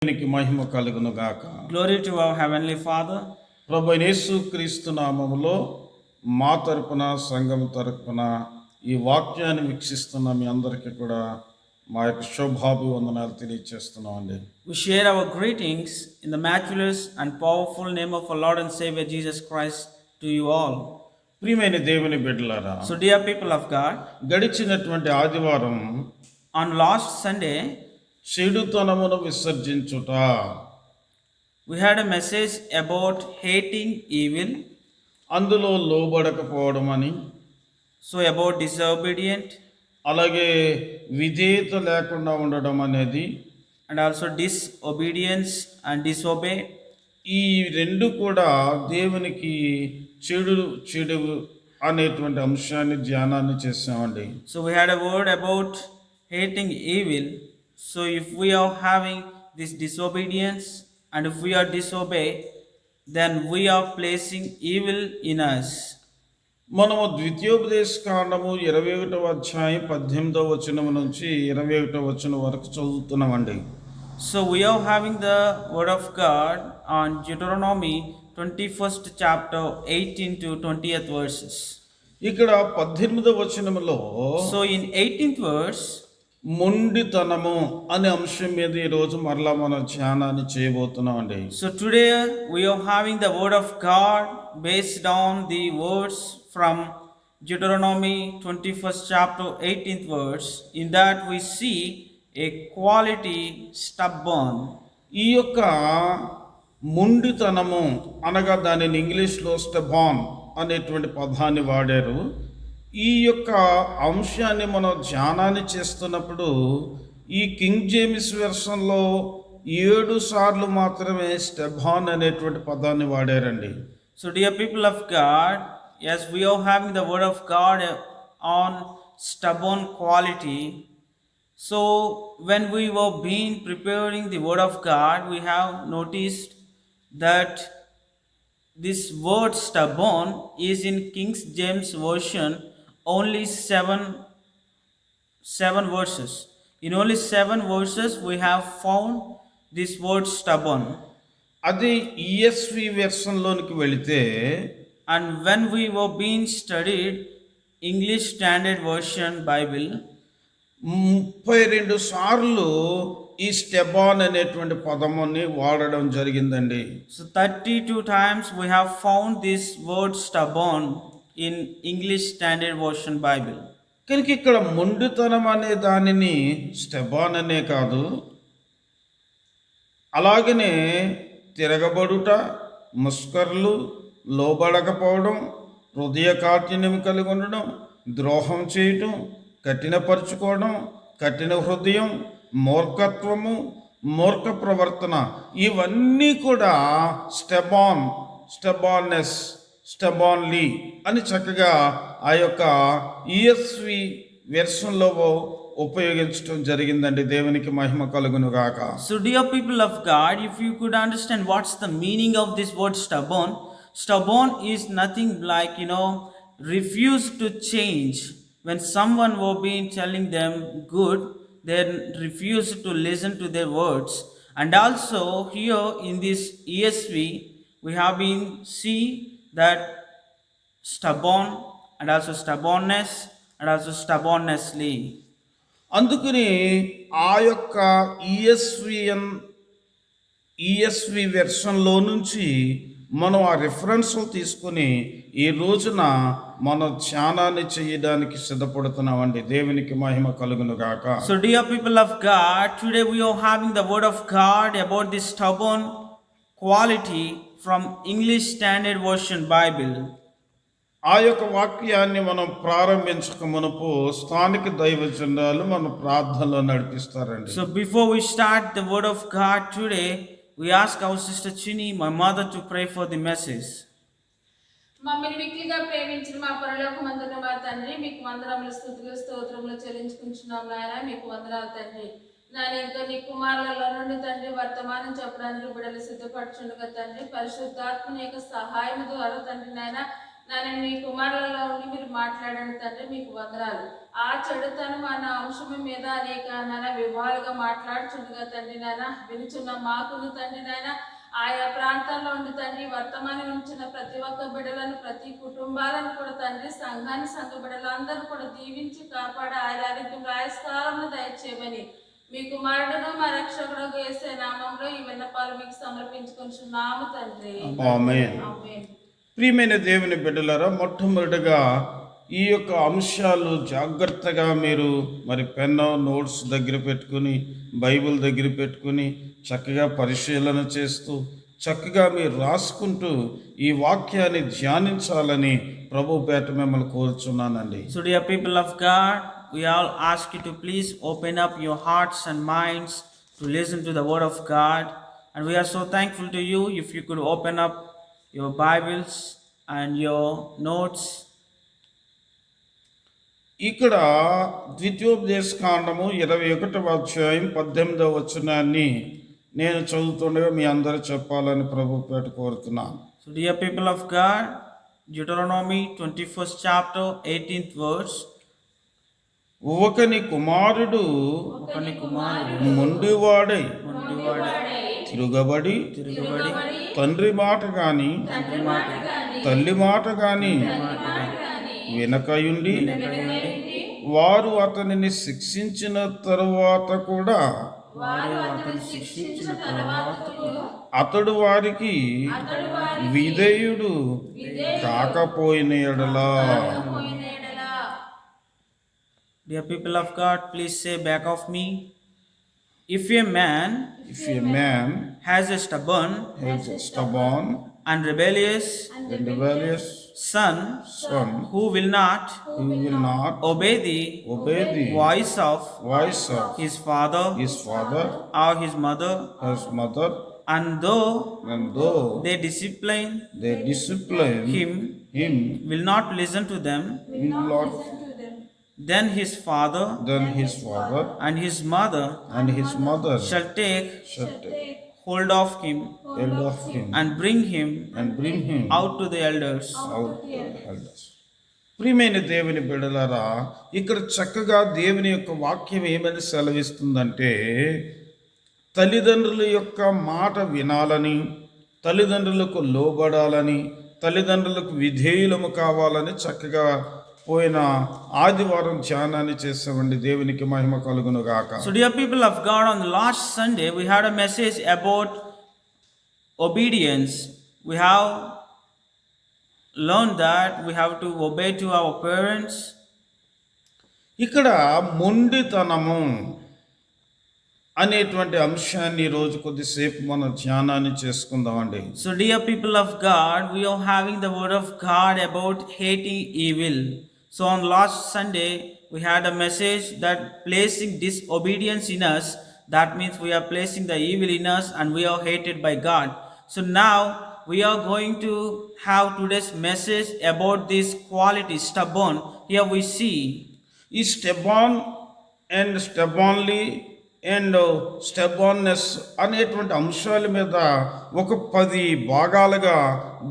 దేవునికి మహిమ కలుగును గాక. Glory to our Heavenly Father. ప్రభు యేసు క్రీస్తు నామములో మా తరపున సంఘం తరపున ఈ వాక్యాన్ని వీక్షిస్తున్న మీ అందరికీ కూడా మా యొక్క శుభాభివందనాలు తెలియజేస్తున్నామండి. We share our greetings in the matchless and powerful name of our Lord and Savior Jesus Christ to you all. ప్రియమైన దేవుని బిడ్డలారా, So dear people of God, గడిచినటువంటి ఆదివారం on last Sunday చెడుతనమును విసర్జించుట, we had a message about hating evil, అందులో లోబడకపోవడం అని, so about disobedient, అలాగే విధేయత లేకుండా ఉండడం అనేది, and also disobedience and disobey. ఈ రెండు కూడా దేవునికి చెడు అనేటువంటి అంశాన్ని ధ్యానాన్ని చేసామండి. So we had a word about hating evil. So if we are having this disobedience and if we are disobey, then we are placing evil in us. మనము ద్వితీయోపదేశ కాండము 21వ అధ్యాయం 18వ వచనం నుంచి 21వ వచనం వరకు చదువుతున్నామండి. So we are having the word of God on Deuteronomy 21st chapter 18 to 20th verses. ఇక్కడ 18వ వచనములో, So in 18th verse, మొండితనము అనే అంశం మీద ఈరోజు మరలా మనం ధ్యానాన్ని చేయబోతున్నామండి. So today we are having the word of God based on the words from Deuteronomy 21st chapter 18th verse. In that we see a quality stubborn. ఈ యొక్క మొండితనము అనగా దానిని ఇంగ్లీష్లో స్టెబాన్ అనేటువంటి పదాన్ని వాడారు. ఈ యొక్క అంశాన్ని మనం ధ్యానాన్ని చేస్తున్నప్పుడు ఈ కింగ్ జేమ్స్ వెర్షన్లో 7 సార్లు మాత్రమే స్టెబాన్ అనేటువంటి పదాన్ని వాడారండి. So dear people of God, yes, we are having the word of God on stubborn quality. So when we were being preparing the word of God, we have noticed that this word stubborn is in King James version only seven verses. In only 7 verses we have found this word stubborn. అది ESV వెర్షన్లోనికి వెళితే, And when we were being studied English Standard Version Bible, 32 సార్లు ఈ స్టెబాన్ అనేటువంటి పదముని వాడడం జరిగిందండి. so 32 times we have found this word stubborn in English Standard Version Bible. కనుక ఇక్కడ మొండితనం అనే దానిని స్టెబాన్ అనే కాదు, అలాగనే తిరగబడుట, ముస్కర్లు, లోబడకపోవడం, హృదయ కాఠిన్యం కలిగి ఉండడం, ద్రోహం చేయటం, కఠినపరుచుకోవడం, కఠిన హృదయం, మూర్ఖత్వము, మూర్ఖ ప్రవర్తన, ఇవన్నీ కూడా స్టెబాన్నెస్, స్టెబాన్లీ అని చక్కగా ఆ యొక్క ఈఎస్వి వెర్షన్లో ఉపయోగించడం జరిగిందండి. దేవునికి మహిమ కలుగును గాక. So dear people of God, if you could understand what's the meaning of this word stubborn, stubborn is nothing like, refuse to change. When someone were being telling them good, they refuse to listen to their words. And also here in this ESV, we have been see that stubborn and also stubbornness and also stubbornnessly. అందుకని ఆ యొక్క ESV వెర్షన్లో నుంచి మనం ఆ రిఫరెన్స్లు తీసుకొని ఈ రోజున మన ధ్యానాన్ని చేయడానికి సిద్ధపడుతున్నామండి. దేవునికి మహిమ కలుగును గాక. So dear people of God, today we are having the word of God about this stubborn quality from English Standard Version Bible. ఆ యొక్క వాక్యాన్ని మనం ప్రారంభించక మునుపు స్థానిక దైవజనులు మన ప్రార్థనలో నడిపిస్తారండి. So before we start the word of God today, we ask our sister Chini, my mother, to pray for the message. మమ్మల్ని మిక్కిలిగా ప్రేమించిన మా పరలోకమందున్న మా తండ్రి, మీకు వందనములు, స్తుతులు, స్తోత్రములు చెల్లించుకుంటున్నాం నాయన. మీకు వందనాలు తండ్రి. నాయన నీ కుమారులలో నుండి తండ్రి వర్తమానం చెప్పడానికి బిడ్డలు సిద్ధపరచుండగా తండ్రి, పరిశుద్ధాత్మని యొక్క సహాయం ద్వారా తండ్రి నాయన నీ కుమారులలో ఉండి మీరు మాట్లాడండి తండ్రి. మీకు వందనాలు. ఆ చెడుతనం అన్న అంశము మీద అనేక నాన్న విభాలుగా మాట్లాడుచుండగా తండ్రి నాయన వినుచున్న మాకును తండ్రి నాయన ఆయా ప్రాంతాల్లో ఉండి తండ్రి వర్తమానం ఉంచిన ప్రతి ఒక్క బిడ్డలను ప్రతి కుటుంబాలను కూడా తండ్రి సంఘాన్ని సంఘ బిడ్డలందరూ కూడా దీవించి కాపాడి ఆయన ఆరోగ్యం రాయస్కాలంలో దయచేయమని మీ కుమారుడును మా రక్షకుడు యేసే నామంలో ఈ విన్నపాలు మీకు సమర్పించుకుంటున్నాము తండ్రి. ఆమేన్. ఆమేన్. ప్రియమైన దేవుని బిడ్డలారా, మొట్టమొదటిగా ఈ యొక్క అంశాలు జాగ్రత్తగా మీరు మరి పెన్ నోట్స్ దగ్గర పెట్టుకుని బైబిల్ దగ్గర పెట్టుకుని చక్కగా పరిశీలన చేస్తూ చక్కగా మీరు రాసుకుంటూ ఈ వాక్యాన్ని ధ్యానించాలని ప్రభు పేట మిమ్మల్ని కోరుచున్నానండి. So, dear people of God, we all ask you to please open up your hearts and minds to listen to the word of God. And we are so thankful to you if you could open up your Bibles and your notes. ఇక్కడ ద్వితీయోపదేశకాండము 21వ అధ్యాయం 18వ వచనాన్ని నేను చదువుతుండగా మీ అందరూ చెప్పాలని ప్రభు పేట కోరుతున్నాను. So, dear people of God, Deuteronomy 21st chapter, 18th verse. ఒకని కుమారుడు ఒకని కుమారుడు మొండివాడై మొండివాడై తిరుగబడి తిరగబడి తండ్రి మాట గాని తల్లి మాట గాని వెనకయుండి వారు అతనిని శిక్షించిన తరువాత కూడా శిక్షించిన తర్వాత అతడు వారికి విధేయుడు కాకపోయిన ఎడలా. Dear people of God, please say back of me. If a man If a man has a stubborn has a stubborn and rebellious and rebellious son son who will not who will not obey the voice of his father his father, or his mother, his mother, and though and though they discipline they discipline him, will not listen to them, will not then his father and his mother shall take shall take hold of him hold of him and bring him and bring him out to the elders. out to the elders. ప్రియమైన దేవుని బిడ్డలారా, ఇక్కడ చక్కగా దేవుని యొక్క వాక్యం ఏమని సెలవిస్తుందంటే తల్లిదండ్రుల యొక్క మాట వినాలని, తల్లిదండ్రులకు లోబడాలని, తల్లిదండ్రులకు విధేయులము కావాలని చక్కగా పోయిన ఆదివారం ధ్యానాన్ని చేసామండి. దేవునికి మహిమ కలుగును గాక. So, dear people of God, on the last Sunday we had a message about obedience. We have learned that we have to obey to our parents. ఇక్కడ మొండితనము అనేటువంటి అంశాన్ని ఈరోజు కొద్దిసేపు మనం ధ్యానాన్ని చేసుకుందామండి. So, dear people of God, we are having the word of God about hating evil. So, on last Sunday we had a message that placing disobedience in us, that means we are placing the evil in us and we are hated by God. So now we are going to have today's message about this quality, stubborn. Here we see ఈ స్టెబాన్ and స్టెబాన్లీ and స్టెబాన్నెస్ అనేటువంటి అంశాల మీద ఒక 10 భాగాలుగా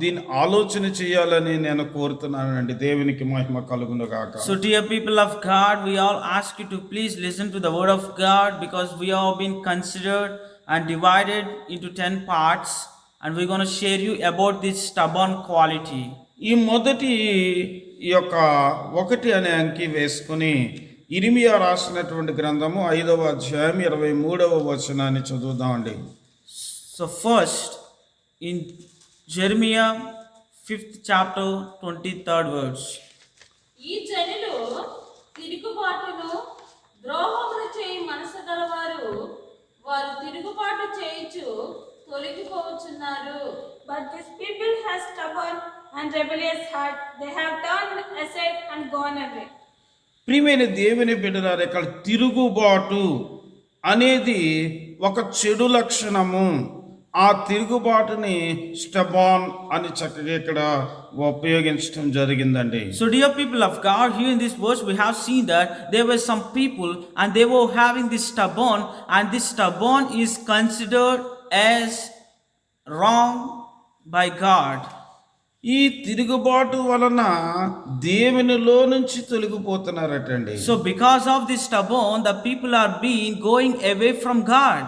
దీన్ని ఆలోచన చేయాలని నేను కోరుతున్నానండి. దేవునికి మహిమ కలుగును గాక. So, dear people of God, we all ask you to please listen to the word of God, because we have been considered and divided into 10 parts, and we're going to share you about this stubborn quality. ఈ మొదటి ఈ యొక్క 1 అనే అంకి వేసుకుని ఇర్మియా రాసినటువంటి గ్రంథము 5వ అధ్యాయం 23వ వచనాన్ని చదువుదామండి. So first in Jeremiah 5th chapter 23rd verse. ఈ జనులు తిరుగుబాటును ద్రోహమును చేయి మనసు గలవారు, వారు తిరుగుబాటు చేయుచు తొలగిపోవచ్చున్నారు. But this people has stubborn and rebellious heart. They have turned aside and gone away. ప్రియమైన దేవుని బిడ్డలారా, ఇక్కడ తిరుగుబాటు అనేది ఒక చెడు లక్షణము. ఆ తిరుగుబాటుని స్టెబాన్ అని చక్కగా ఇక్కడ ఉపయోగించడం జరిగిందండి. So, dear people of God, here in this verse we have seen that there were some people and they were having this stubborn, and this stubborn is considered as wrong by God. ఈ తిరుగుబాటు వలన దేవునిలో నుంచి తొలగిపోతున్నారటండి. So because of this stubborn, the people are being going away from God.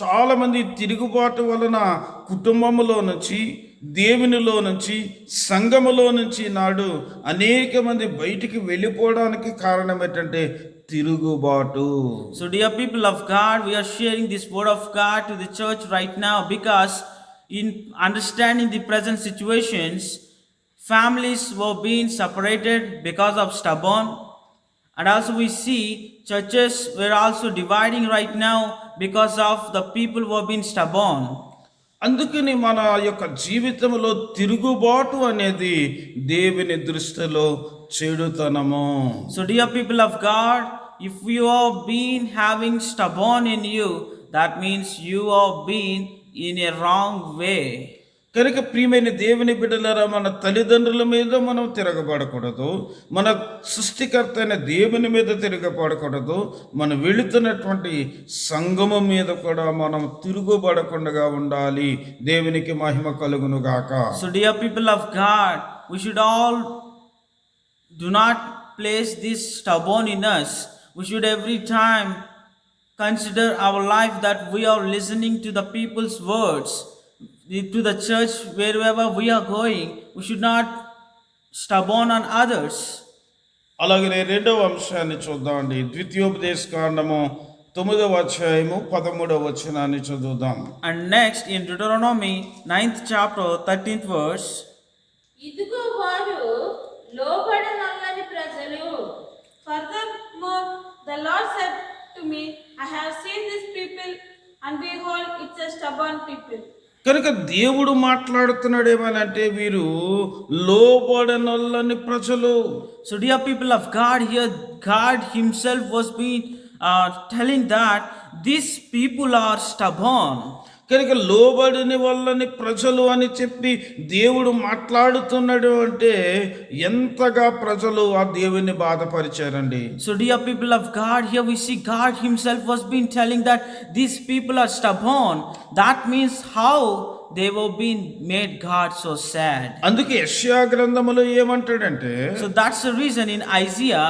చాలా మంది తిరుగుబాటు వలన కుటుంబములో నుంచి, దేవునిలో నుంచి, సంఘములో నుంచి నాడు అనేక మంది బయటికి వెళ్ళిపోవడానికి కారణం ఏంటంటే తిరుగుబాటు. So dear people of God, we are sharing this word of God to the church right now because in understanding the present situations, families were being separated because of stubborn, and also we see churches were also dividing right now because of the people who are being stubborn. అందుకని మన యొక్క జీవితంలో తిరుగుబాటు అనేది దేవుని దృష్టిలో చెడుతనము. So dear people of God, if you have been having stubborn in you, that means you have been in a wrong way. కనుక ప్రియమైన దేవుని బిడ్డలారా, మన తల్లిదండ్రుల మీద మనం తిరగబడకూడదు, మన సృష్టికర్త అయిన దేవుని మీద తిరగబడకూడదు, మనం వెళుతున్నటువంటి సంఘము మీద కూడా మనం తిరుగుబడకుండా ఉండాలి. దేవునికి మహిమ కలుగును గాక. So dear people of God, we should all do not place this stubborn in us. We should every time consider our life that we are listening to the people's words, to the church wherever we are going. We should not stubborn on others. అలాగే రెండవ అంశాన్ని చూద్దామండి. ద్వితీయోపదేశ కాండము 9వ అధ్యాయము 13వ వచనాన్ని చదువుదాం. And next in Deuteronomy 9th chapter 13th verse. ఇదిగో వారు లోబడనల్లని ప్రజలు. Furthermore, the Lord said to me, I have seen this people, and behold, it's a stubborn people. కనుక దేవుడు మాట్లాడుతున్నాడు ఏమనంటే వీరు లోబడనొల్లని ప్రజలు. So dear people of God, here God himself was being telling that these people are stubborn. కనుక లోబడిని వల్లని ప్రజలు అని చెప్పి దేవుడు మాట్లాడుతున్నాడు అంటే ఎంతగా ప్రజలు ఆ దేవుని బాధపరిచారండి. So dear people of God, here we see God himself was being telling that these people are stubborn. That means how they were being made God so sad. అందుకే యెషయా గ్రంథములో ఏమంటాడంటే, So that's the reason in Isaiah,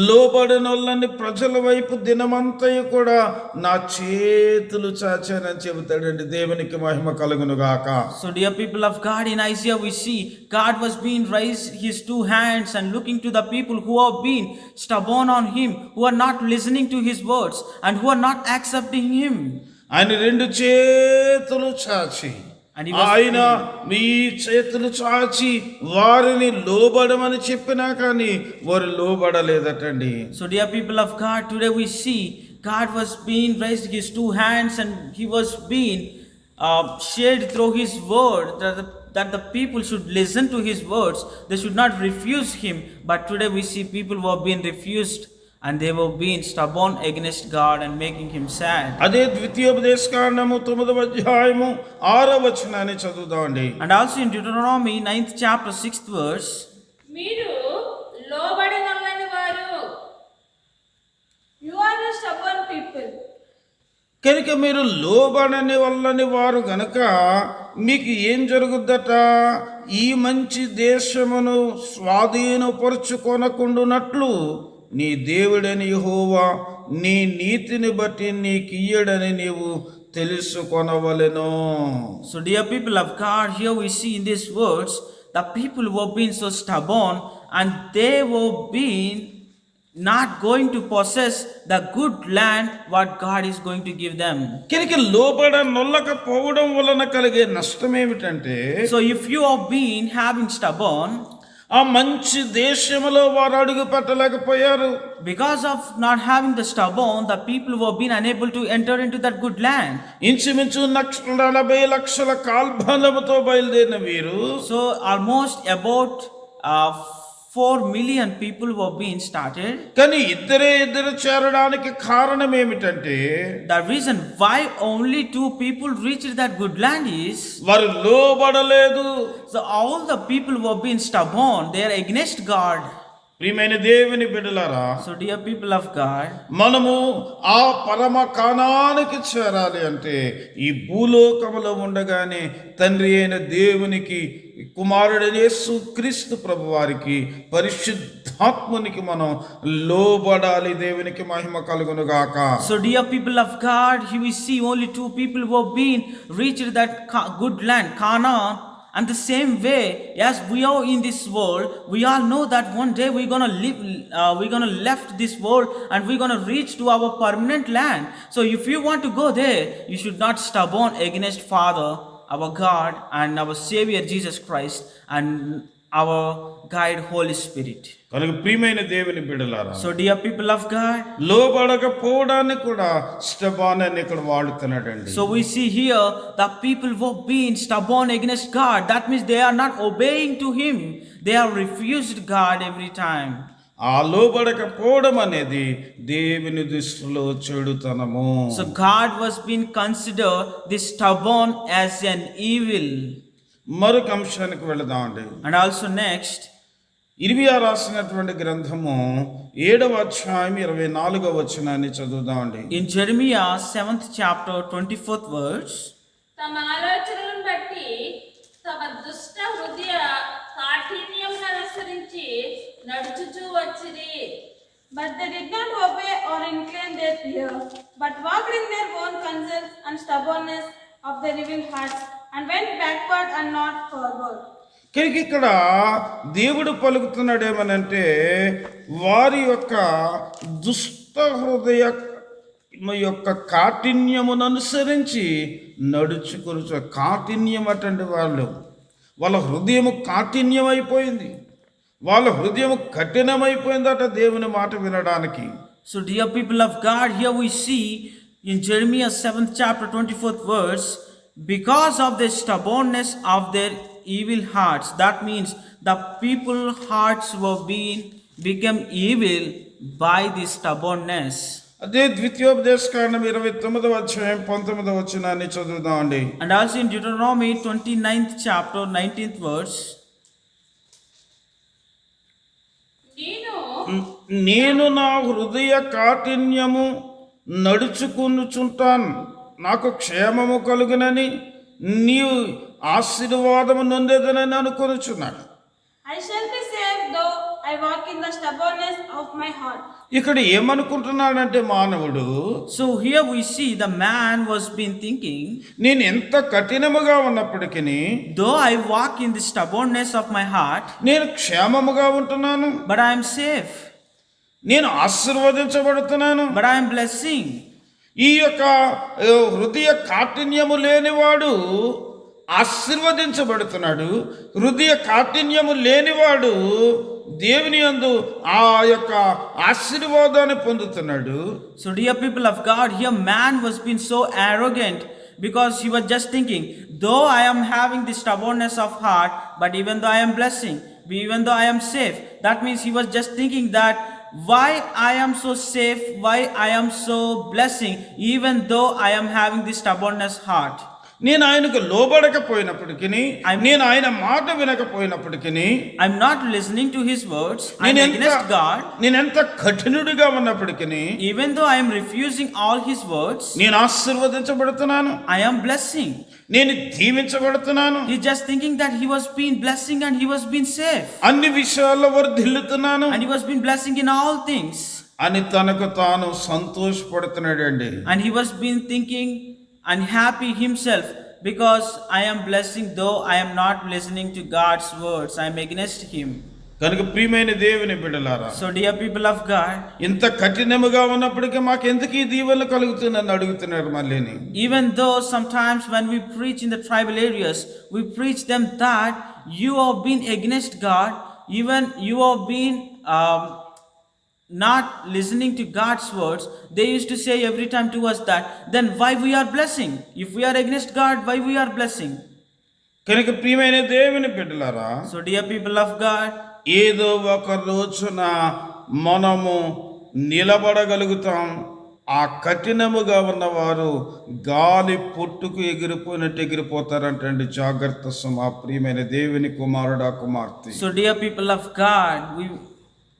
లోబడినొల్లని ప్రజల వైపు దినమంతయు కూడా నా చేతులు చాచానని చెబుతాడండి. దేవునికి మహిమ కలుగును గాక. so dear people of God, in Isaiah we see God was being raised his two hands and looking to the people who have been stubborn on him, who are not listening to his words and who are not accepting him. ఆయన రెండు చేతులు చాచి, And he was ఆయన మీ చేతులు చాచి వారిని లోబడమని చెప్పినా కానీ వారు లోబడలేదటండి. So dear people of God, today we see God was being raised his two hands and he was being shared through his word that the people should listen to his words. They should not refuse him. But today we see people who are being refused and they were being stubborn against God and making him sad. అదే ద్వితీయోపదేశ కాండము 9వ అధ్యాయము 6వ వచనాన్ని చదువుదామండి. And also in Deuteronomy 9th chapter 6th verse, మీరు లోబడనల్లని వారు. You are a stubborn people. కనుక మీరు లోబడని వల్లని వారు గనక మీకు ఏం జరుగుద్దట? ఈ మంచి దేశమును స్వాధీనపరుచుకొనకుండునట్లు నీ దేవుడని యెహోవా నీ నీతిని బట్టి నీకియ్యడని నీవు తెలుసుకొనవలెను. so dear people of God, here we see in these words the people were being so stubborn and they were being not going to possess the good land what God is going to give them. కనుక నొల్లకపోవడం వలన కలిగే నష్టం ఏమిటంటే, So if you have been having stubborn, ఆ మంచి దేశంలో వారు అడుగు పెట్టలేకపోయారు. because of not having the stubborn, the people who have been unable to enter into that good land. ఇంచుమించు 40 లక్షల కాల్బలముతో బయలుదేరిన వీరు So almost about 4 million people were being started. కానీ ఇద్దరు చేరడానికి కారణం ఏమిటంటే, The reason why only 2 people reached that good land is, వారు లోబడలేదు. so all the people were being stubborn, they are against God. ప్రియమైన దేవుని బిడ్డలారా, So dear people of God, మనము ఆ పరమ కానానికి చేరాలి అంటే ఈ భూలోకములో ఉండగానే తండ్రి అయిన దేవునికి కుమారుడైన యేసు క్రీస్తు ప్రభు వారికి పరిశుద్ధాత్మునికి మనం లోబడాలి. దేవునికి మహిమ కలుగును గాక. So, dear people of God, here we see only two people who have been reached that good land, Canaan. And the same way, as we are in this world, we all know that one day we're gonna live, we're gonna left this world, and we're gonna reach to our permanent land. So, if you want to go there, you should not stubborn against Father, our God, and our Savior Jesus Christ, and our guide Holy Spirit. కనుక ప్రియమైన దేవుని బిడ్డలారా, So, dear people of God, లోబడకపోవడాన్ని కూడా స్టెఫాను అని ఇక్కడ వాడుతున్నాడండి. so we see here the people who have been stubborn against God. That means they are not obeying to Him. They have refused God every time. ఆ లోబడకపోవడం అనేది దేవుని దృష్టిలో చెడుతనము. So God was being considered this stubborn as an evil. మరొక అంశానికి వెళదామండి. And also next, ఇర్మియా రాసినటువంటి గ్రంథము 7వ అధ్యాయం 24వ వచనాన్ని చదువుదామండి. in Jeremiah 7th chapter 24th verse, తమ ఆలోచనలను బట్టి తమ దుష్ట హృదయ కాఠిన్యమును అనుసరించి నడుచుచూ వచ్చిరి. But they did not obey or incline their ear, but walked in their own counsels and stubbornness of their evil hearts, and went backward and not forward. కనుక ఇక్కడ దేవుడు పలుకుతున్నాడు ఏమనంటే, వారి యొక్క దుష్ట హృదయ యొక్క కాఠిన్యమును అనుసరించి నడుచుకొని, కాఠిన్యం అటండి వాళ్ళ హృదయము కాఠిన్యం అయిపోయింది, వాళ్ళ హృదయం కఠినమైపోయిందట దేవుని మాట వినడానికి. so dear people of God, here we see in Jeremiah 7th chapter 24th verse, because of the stubbornness of their evil hearts. That means the people hearts were become evil by this stubbornness. అదే ద్వితీయోపదేశకాండం 29వ అధ్యాయం 19వ వచనాన్ని చదువుదామండి. And also in Deuteronomy 29th chapter 19th verse, నేను నా హృదయ కాఠిన్యము నడుచుకునుచుంటాను, నాకు క్షేమము కలుగునని నీవు ఆశీర్వాదము నొందేదనని అనుకొనుచున్నాడు. I shall be saved though I walk in the stubbornness of my heart. ఇక్కడ ఏమనుకుంటున్నాడంటే మానవుడు, so here we see the man was been thinking, నేను ఎంత కఠినముగా ఉన్నప్పటికీ, though I walk in the stubbornness of my heart, నేను క్షేమముగా ఉంటున్నాను, but I am safe, నేను ఆశీర్వదించబడుతున్నాను, but I am blessing. ఈ యొక్క హృదయ కాఠిన్యము లేనివాడు ఆశీర్వదించబడుతున్నాడు, హృదయ కాఠిన్యము లేనివాడు దేవుని యందు ఆ యొక్క ఆశీర్వాదాన్ని పొందుతున్నాడు. So dear people of God, here man was being so arrogant because he was just thinking, though I am having the stubbornness of heart, but even though I am blessing, even though I am safe, that means he was just thinking that why I am so safe, why I am so blessing, even though I am having the stubbornness heart. నేను ఆయనకు లోబడకపోయినప్పటికీ, నేను ఆయన మాట వినకపోయినప్పటికీ, I'm not listening to his words, I'm against God. నేనెంత కఠినుడిగా ఉన్నప్పటికీ, Even though I am refusing all his words, నేను ఆశీర్వదించబడుతున్నాను, I am blessing. నేను దీవించబడుతున్నాను, He's just thinking that he was being blessing and he was being safe, అన్ని విషయాల్లో వర్ధిల్లుతున్నాను and he was being blessing in all things, అని తనకు తాను సంతోషపడుతున్నాడండి. and he was being thinking and happy himself because I am blessing though I am not listening to God's words, I am against him. కనుక ప్రియమైన దేవుని బిడ్డలారా, So dear people of God, ఇంత కఠినముగా ఉన్నప్పటికీ మాకెందుకు ఈ దీవెనలు కలుగుతుందని అడుగుతున్నారు మళ్ళీని. even though sometimes when we preach in the tribal areas, we preach them that you have been against God, even you have been not listening to God's words, they used to say every time to us that, then why we are blessing? If we are against God, why we are blessing? కనుక ప్రియమైన దేవుని బిడ్డలారా, So dear people of God, ఏదో ఒక రోజున మనము నిలబడగలుగుతాం. ఆ కఠినముగా ఉన్నవారు గాలి పొట్టుకు ఎగిరిపోయినట్టు ఎగిరిపోతారంటండి. జాగ్రత్త సుమా ప్రియమైన దేవుని కుమారుడా కుమార్తె. so dear people of God,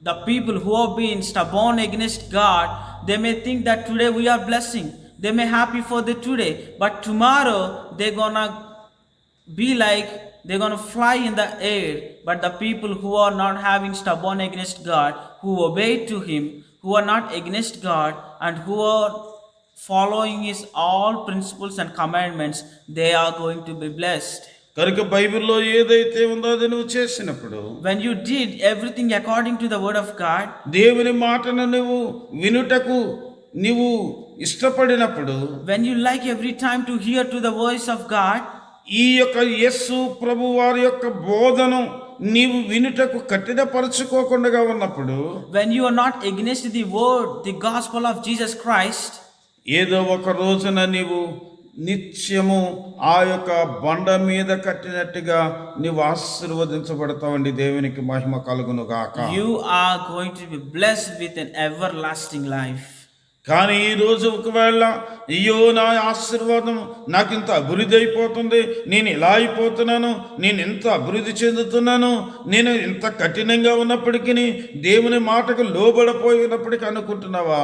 the people who have been stubborn against God, they may think that today we are blessing. They may happy for the today, but tomorrow they're gonna be like they're going to fly in the air. But the people who are not having stubborn against God, who obey to Him, who are not against God, and who are following His all principles and commandments, they are going to be blessed. కనుక బైబిల్లో ఏదైతే ఉందో అది నువ్వు చేసినప్పుడు, When you did everything according to the word of God, దేవుని మాటను నువ్వు వినుటకు నీవు ఇష్టపడినప్పుడు, when you like every time to hear to the voice of God, ఈ యొక్క యేసు ప్రభు వారి యొక్క బోధను నీవు వినుటకు కఠినపరచుకోకుండా ఉన్నప్పుడు, when you are not against the word, the gospel of Jesus Christ, ఏదో ఒక రోజున నీవు నిత్యము ఆ యొక్క బండ మీద కట్టినట్టుగా నీవు ఆశీర్వదించబడతావండి. దేవునికి మహిమ కలుగును గాక. you are going to be blessed with an everlasting life. కానీ ఈ రోజు ఒకవేళ అయ్యో నా ఆశీర్వాదం నాకు ఇంత అభివృద్ధి అయిపోతుంది, నేను ఇలా అయిపోతున్నాను, నేను ఎంత అభివృద్ధి చెందుతున్నాను, నేను ఇంత కఠినంగా ఉన్నప్పటికీ దేవుని మాటకు లోబడిపోయినప్పటికీ అనుకుంటున్నావా?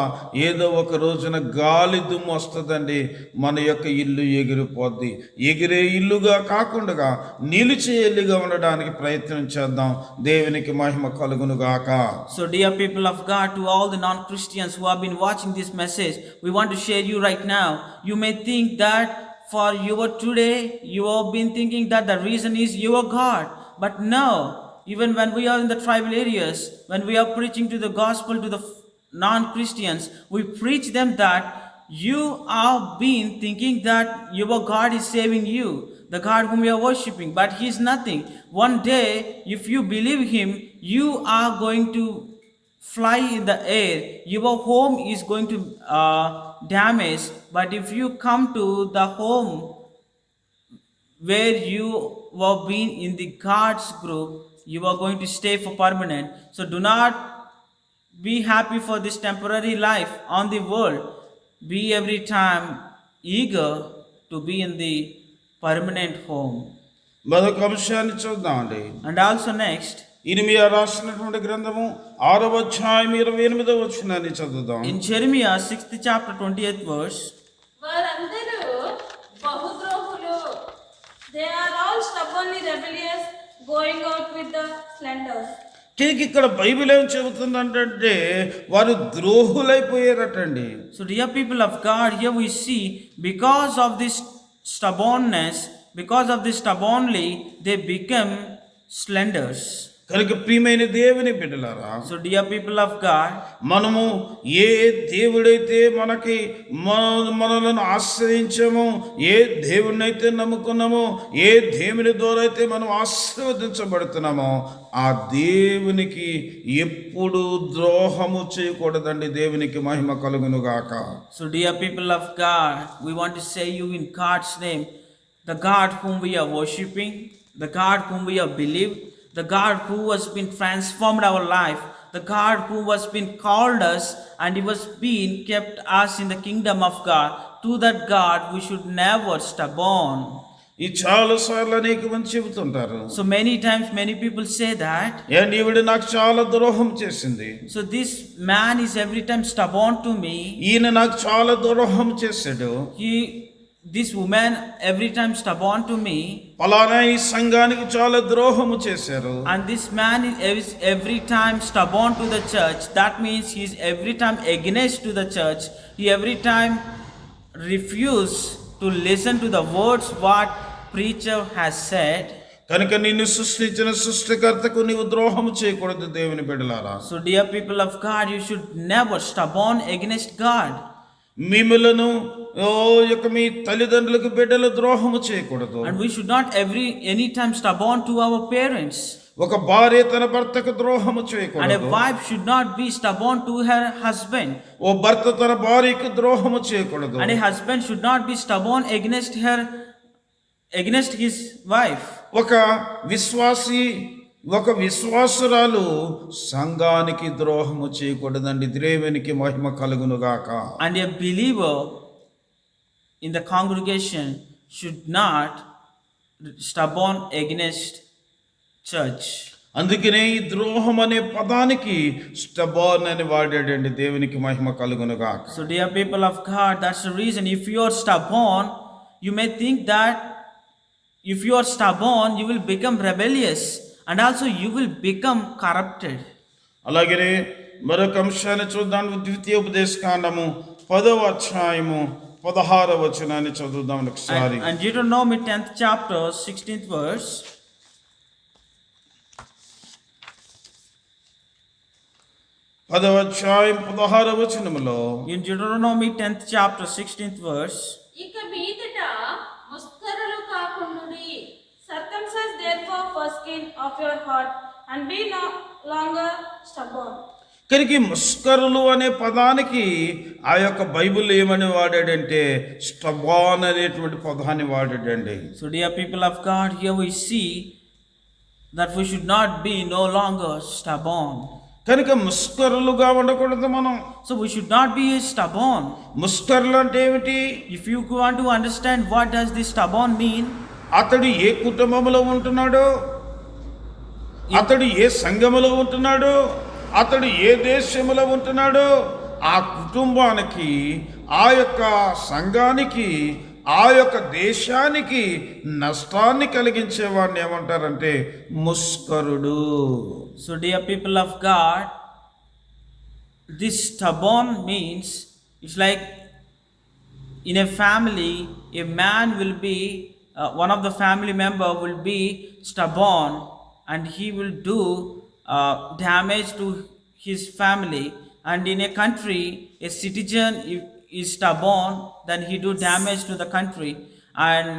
ఏదో ఒక రోజున గాలి దుమ్ము వస్తుందండి, మన యొక్క ఇల్లు ఎగిరిపోద్ది. ఎగిరే ఇల్లుగా కాకుండా నిలిచే ఇల్లుగా ఉండడానికి ప్రయత్నం చేద్దాం. దేవునికి మహిమ కలుగును గాక. So dear people of God, to all the non-Christians who have been watching this message, we want to share you right now. You may think that for your today, you have been thinking that the reason is your God. But no, even when we are in the tribal areas, when we are preaching to the gospel to the non-Christians, we preach them that you have been thinking that your God is saving you, the God whom you are worshipping, but He is nothing. One day, if you believe Him, you are going to fly in the air. Your home is going to damage. But if you come to the home where you were being in the God's group, you are going to stay for permanent. So do not be happy for this temporary life on the world. Be every time eager to be in the permanent home. మరొక అంశాన్ని చూద్దామండి. And also next, ఇర్మియా రాసినటువంటి గ్రంథము 6వ అధ్యాయం 28వ వచనాన్ని చదువుదాం. in Jeremiah 6th chapter 20th verse, వారందరూ బహుద్రోహులు. They are all stubbornly rebellious, going out with the slanders. ఇక్కడ బైబిల్ ఏం చెబుతుందంటే వారు ద్రోహులైపోయారటండి. so dear people of God, here we see because of this stubbornness, because of this stubbornly, they become slanders. కనుక ప్రియమైన దేవుని బిడ్డలారా, So dear people of God, మనము ఏ దేవుడైతే మనకి మనలను ఆశ్రయించామో, ఏ దేవుడినైతే నమ్ముకున్నామో, ఏ దేవుని ద్వారా అయితే మనం ఆశీర్వదించబడుతున్నామో, ఆ దేవునికి ఎప్పుడు ద్రోహము చేయకూడదండి. దేవునికి మహిమ కలుగును గాక. so dear people of God, we want to say you in God's name, the God whom we are worshipping, the God whom we have believed, the God who has been transformed our life, the God who has been called us and He was being kept us in the kingdom of God. To that God we should never stubborn. ఈ చాలా సార్లు అనేక మంది చెబుతుంటారు, So many times many people say that, ఈవిడ నాకు చాలా ద్రోహం చేసింది, so this man is every time stubborn to me, ఈయన నాకు చాలా ద్రోహం చేశాడు, this woman every time stubborn to me, పలానా ఈ సంఘానికి చాలా ద్రోహము చేశారు. and this man is every time stubborn to the church. That means he is every time against to the church. He every time refuse to listen to the words what preacher has said. కనుక నిన్ను సృష్టించిన సృష్టికర్తకు నీవు ద్రోహం చేయకూడదు. దేవుని బిడ్డలారా, So dear people of God, you should never stubborn against God. మిమ్ములను యొక్క మీ తల్లిదండ్రులకు బిడ్డలు ద్రోహము చేయకూడదు. And we should not any time stubborn to our parents. ఒక భార్య తన భర్తకు ద్రోహము And a చేయకూడదు. wife should not be stubborn to her husband. ఓ భర్త తన భార్యకు ద్రోహము చేయకూడదు. And a husband should not be stubborn against his wife. ఒక విశ్వాసురాలు సంఘానికి ద్రోహము చేయకూడదండి. దేవునికి మహిమ కలుగును గాక. And a believer in the congregation should not stubborn against church. అందుకనే ఈ ద్రోహం అనే పదానికి స్టబార్న్ అని వాడాడండి. దేవునికి మహిమ కలుగును గాక. So dear people of God, that's the reason if you are stubborn, you may think that if you are stubborn, you will become rebellious and also you will become corrupted. అలాగే మరొక అంశాన్ని చూద్దాం. ద్వితీయోపదేశకాండము 10వ అధ్యాయము 16వ వచనాన్ని చదువుదాం ఒకసారి. And Deuteronomy 10th chapter 16th verse. 10వ అధ్యాయం 16వ వచనములో In Deuteronomy 10th chapter 16th verse. ఇక మీదట ముస్కరులు కాకుండుడి. Circumcise therefore foreskin of your heart, and be no longer stubborn. కనుక ఈ ముస్కరులు అనే పదానికి ఆ యొక్క బైబిల్ ఏమని వాడాడంటే స్టబాన్ అనేటువంటి పదాన్ని వాడాడండి. So dear people of God, here we see that we should not be no longer stubborn. కనుక ముస్కరులుగా ఉండకూడదు మనం. So we should not be stubborn. ముస్కరులు అంటే ఏమిటి? If you want to understand what does this stubborn mean, అతడు ఏ కుటుంబంలో ఉంటున్నాడో, అతడు ఏ సంఘములో ఉంటున్నాడో, అతడు ఏ దేశంలో ఉంటున్నాడో ఆ కుటుంబానికి, ఆ యొక్క సంఘానికి, ఆ యొక్క దేశానికి నష్టాన్ని కలిగించేవాడిని ఏమంటారంటే ముస్కరుడు. so dear people of God, this stubborn means it's like in a family, a man will be one of the family member will be stubborn and he will do damage to his family, and in a country a citizen is stubborn, then he do damage to the country. And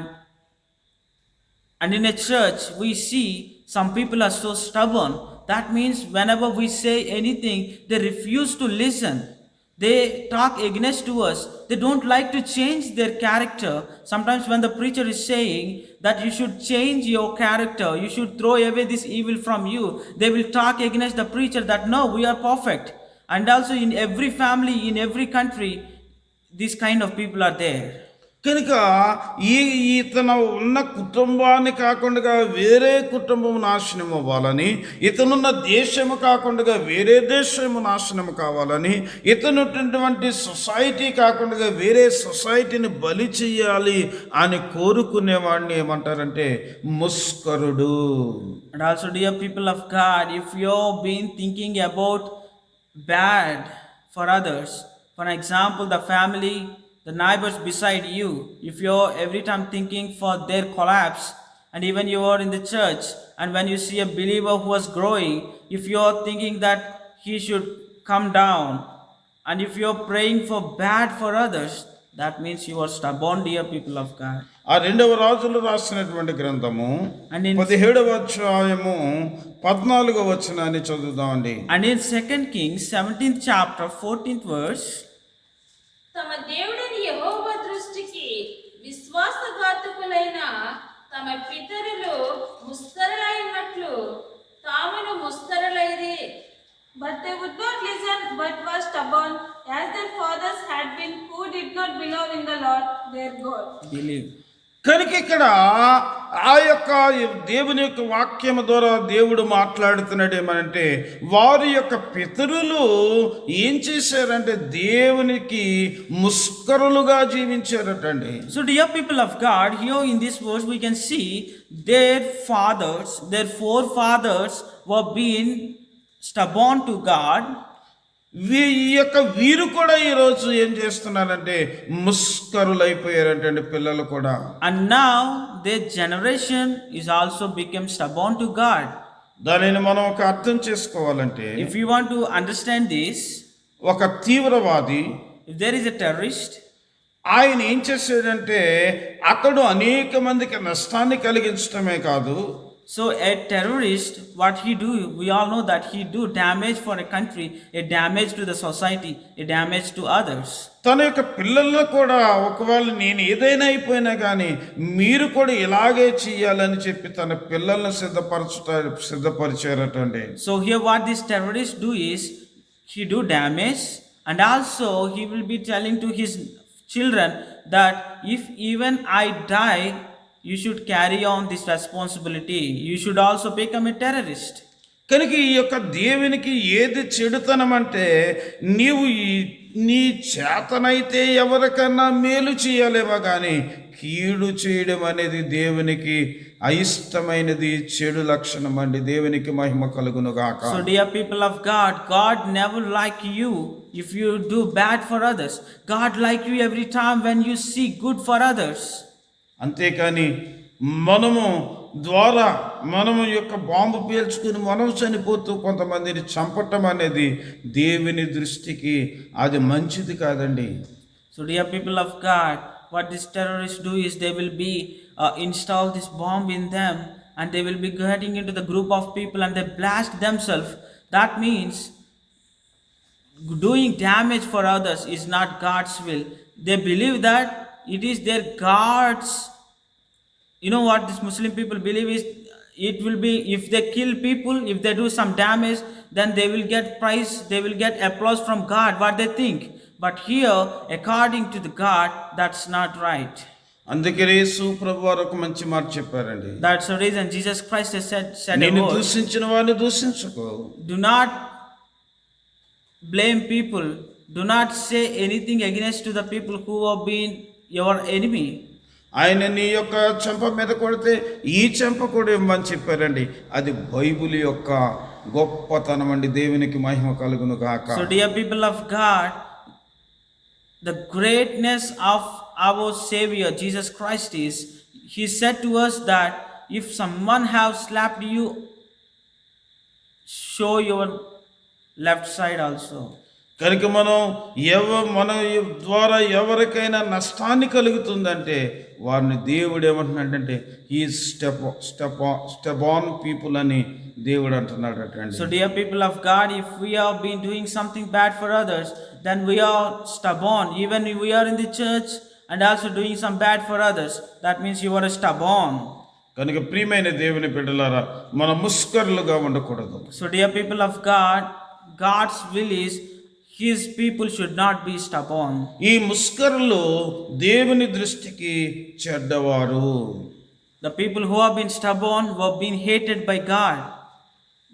in a church we see some people are so stubborn. That means whenever we say anything, they refuse to listen. They talk against to us. They don't like to change their character. Sometimes when the preacher is saying that you should change your character, you should throw away this evil from you, they will talk against the preacher that no, we are perfect. And also in every family, in every country, these kind of people are there. కనుక ఇతను ఉన్న కుటుంబాన్ని కాకుండా వేరే కుటుంబం నాశనం అవ్వాలని, ఇతనున్న దేశము కాకుండా వేరే దేశము నాశనం కావాలని, ఇతనున్నటువంటి సొసైటీ కాకుండా వేరే సొసైటీని బలి చేయాలి అని కోరుకునేవాడిని ఏమంటారంటే ముస్కరుడు. And also dear people of God, if you've been thinking about bad for others, for example the family, the neighbors beside you, if you're every time thinking for their collapse, and even you are in the church and when you see a believer who is growing, if you're thinking that he should come down, and if you're praying for bad for others, that means you are stubborn, dear people of God. ఆ 2వ రాజులు రాసినటువంటి గ్రంథము And in 17వ అధ్యాయము 14వ వచనాన్ని చదువుదామండి. And in 2 Kings 17th chapter 14th verse. తమ దేవుడైన యెహోవా దృష్టికి విశ్వాసఘాతకులైన తమ పితరులు ముస్కరులైనట్లు తామును ముస్కరులైరి. But they would not listen, but were stubborn, as their fathers had been, who did not believe in the Lord their God. Believe. కనుక ఇక్కడ ఆ యొక్క దేవుని యొక్క వాక్యము ద్వారా దేవుడు మాట్లాడుతున్నాడు ఏమనంటే, వారి యొక్క పితరులు ఏం చేశారంటే దేవునికి ముస్కరులుగా జీవించారటండి. So dear people of God, here in this verse we can see their fathers, their forefathers were being stubborn to God. ఈ యొక్క వీరు కూడా ఈరోజు ఏం చేస్తున్నారంటే ముస్కరులైపోయారంటే పిల్లలు కూడా. And now their generation is also become stubborn to God. దానిని మనం ఒక అర్థం చేసుకోవాలంటే, If you want to understand this, ఒక తీవ్రవాది if there is a terrorist, ఆయన ఏం చేశాడంటే అతడు అనేక మందికి నష్టాన్ని కలిగించడమే కాదు, so a terrorist, what he do, we all know that he do damage for a country, a damage to the society, a damage to others. తన యొక్క పిల్లలను కూడా ఒకవేళ నేను ఏదైనా అయిపోయినా కానీ మీరు కూడా ఇలాగే చేయాలని చెప్పి తన పిల్లల్ని సిద్ధపరిచారటండి. So here what this terrorist do is, he do damage, and also he will be telling to his children that if even I die, you should carry on this responsibility. You should also become a terrorist. కనుక ఈ యొక్క దేవునికి ఏది చెడుతనం అంటే, నీవు నీ చేతనైతే ఎవరికన్నా మేలు చేయాలేమో కానీ కీడు చేయడం అనేది దేవునికి అయిష్టమైనది, చెడు లక్షణం అండి. దేవునికి మహిమ కలుగును గాక. So, dear people of God, God never like you if you do bad for others. God like you every time when you seek good for others. అంతేకాని మనము యొక్క బాంబు పేల్చుకుని మనం చనిపోతూ కొంతమందిని చంపటం అనేది దేవుని దృష్టికి అది మంచిది కాదండి. So, dear people of God, what these terrorists do is they will be install this bomb in them, and they will be getting into the group of people and they blast themselves. That means doing damage for others is not God's will. They believe that it is their God's. You know what this Muslim people believe is, it will be if they kill people, if they do some damage, then they will get praise, they will get applause from God, what they think. But here, according to the God, that's not right. అందుకే యేసు ప్రభువు వారు ఒక మంచి మాట చెప్పారండి. That's the reason Jesus Christ has said a నిన్ను word. దూషించిన వారిని దూషించుకో. Do not blame people. Do not say anything against to the people who have been your enemy. ఆయన నీ యొక్క చెంప మీద కొడితే ఈ చెంప కూడా ఇవ్వమని చెప్పారండి. అది బైబిల్ యొక్క గొప్పతనం అండి. దేవునికి మహిమ కలుగును గాక. So, dear people of God, the greatness of our Savior Jesus Christ is, He said to us that if someone have slapped you, show your left side also. కనుక మన ద్వారా ఎవరికైనా నష్టాన్ని కలుగుతుందంటే వారిని దేవుడు ఏమంటున్నాడంటే ఈ స్టెప్ ఆన్ పీపుల్ అని దేవుడు అంటున్నాడటండి. So, dear people of God, if we have been doing something bad for others, then we are stubborn. Even if we are in the church and also doing some bad for others, that means you are stubborn. కనుక ప్రియమైన దేవుని బిడ్డలారా, మన ముస్కరులుగా ఉండకూడదు. So, dear people of God, God's will is His people should not be stubborn. ఈ ముస్కరులు దేవుని దృష్టికి చెడ్డవారు. The people who have been stubborn were being hated by God.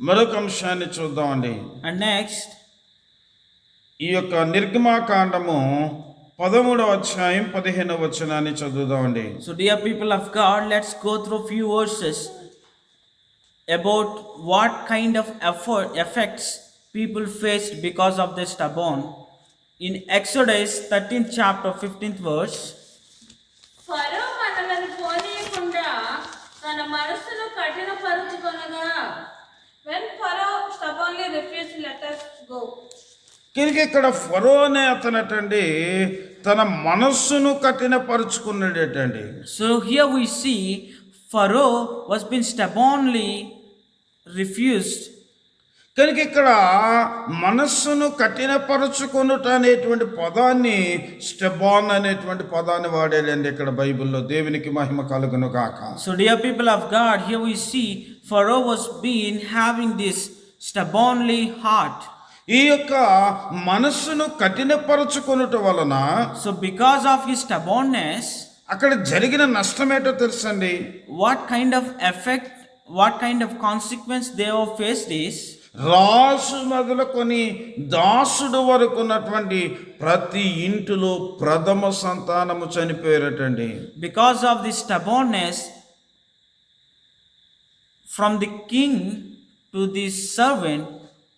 మరొక అంశాన్ని చూద్దామండి. And next, ఈ యొక్క నిర్గమాకాండము 13వ అధ్యాయం 15వ వచనాన్ని చదువుదామండి. so dear people of God, let's go through few verses about what kind of effects people faced because of their stubborn. In Exodus 13th chapter 15th verse, ఫరో మనలను పోనీయకుండా తన మనస్సును కఠినపరుచుకొనగా. When Pharaoh stubbornly refused to let us go. కనుక ఇక్కడ ఫరో అనే అతనటండి తన మనస్సును కఠినపరుచుకున్నాడటండి. so here we see Pharaoh was being stubbornly refused. కనుక ఇక్కడ మనస్సును కఠినపరుచుకొనుట అనేటువంటి పదాన్ని స్టెబాన్ అనేటువంటి పదాన్ని వాడేదండి ఇక్కడ బైబిల్లో. దేవునికి మహిమ కలుగును గాక. So, dear people of God, here we see Pharaoh was being having this stubbornly heart. ఈ యొక్క మనస్సును కఠినపరుచుకొనుట వలన, So, because of his stubbornness, అక్కడ జరిగిన నష్టమేటో తెలుసండి. what kind of effect, what kind of consequence they have faced is, రాజు మొదలుకొని దాసుడు వరకు ఉన్నటువంటి ప్రతి ఇంటిలో ప్రథమ సంతానము చనిపోయారటండి. because of this stubbornness, from the king to the servant,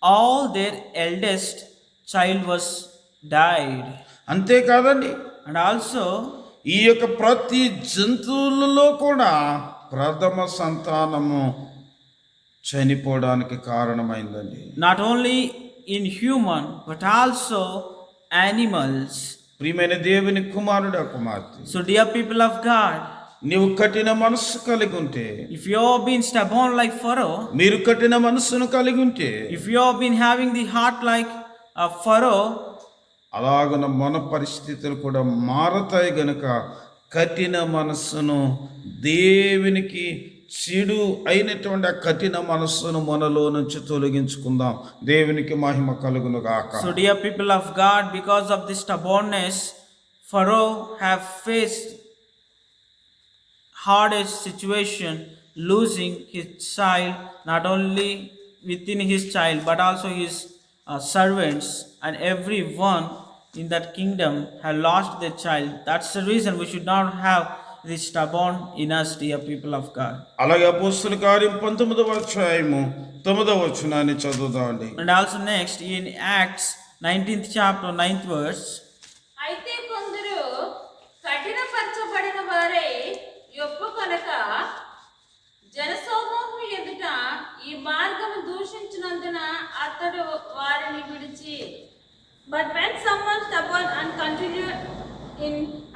all their eldest child was died. అంతేకాదండి, And also, ఈ యొక్క ప్రతి జంతువులలో కూడా ప్రథమ సంతానము చనిపోవడానికి కారణమైందండి. not only in human but also animals. ప్రియమైన దేవుని కుమారుడు కుమార్తె, So, dear people of God, నీవు కఠిన మనస్సు కలిగి ఉంటే, if you have been stubborn like Pharaoh, మీరు కఠిన మనస్సును కలిగి ఉంటే, if you have been having the heart like Pharaoh, అలాగన మన పరిస్థితులు కూడా మారతాయి గనుక కఠిన మనస్సును, దేవునికి చెడు అయినటువంటి ఆ కఠిన మనస్సును మనలో నుంచి తొలగించుకుందాం. దేవునికి మహిమ కలుగును గాక. so dear people of God, because of this stubbornness, Pharaoh have faced hardest situation, losing his child, not only within his child but also his servants and everyone in that kingdom have lost their child. That's the reason we should not have this stubborn in us, dear people of God. అలాగే అపోస్తుల కార్యం 19వ అధ్యాయము 9వ వచనాన్ని చదువుదామండి. And also next in Acts 19th chapter 9th verse. అయితే కొందరు కఠినపరచబడిన వారే యొప్పు కనుక జనసమూహం ఎదుట ఈ మార్గము దూషించినందున అతడు వారిని విడిచి. But when someone stubborn and continued in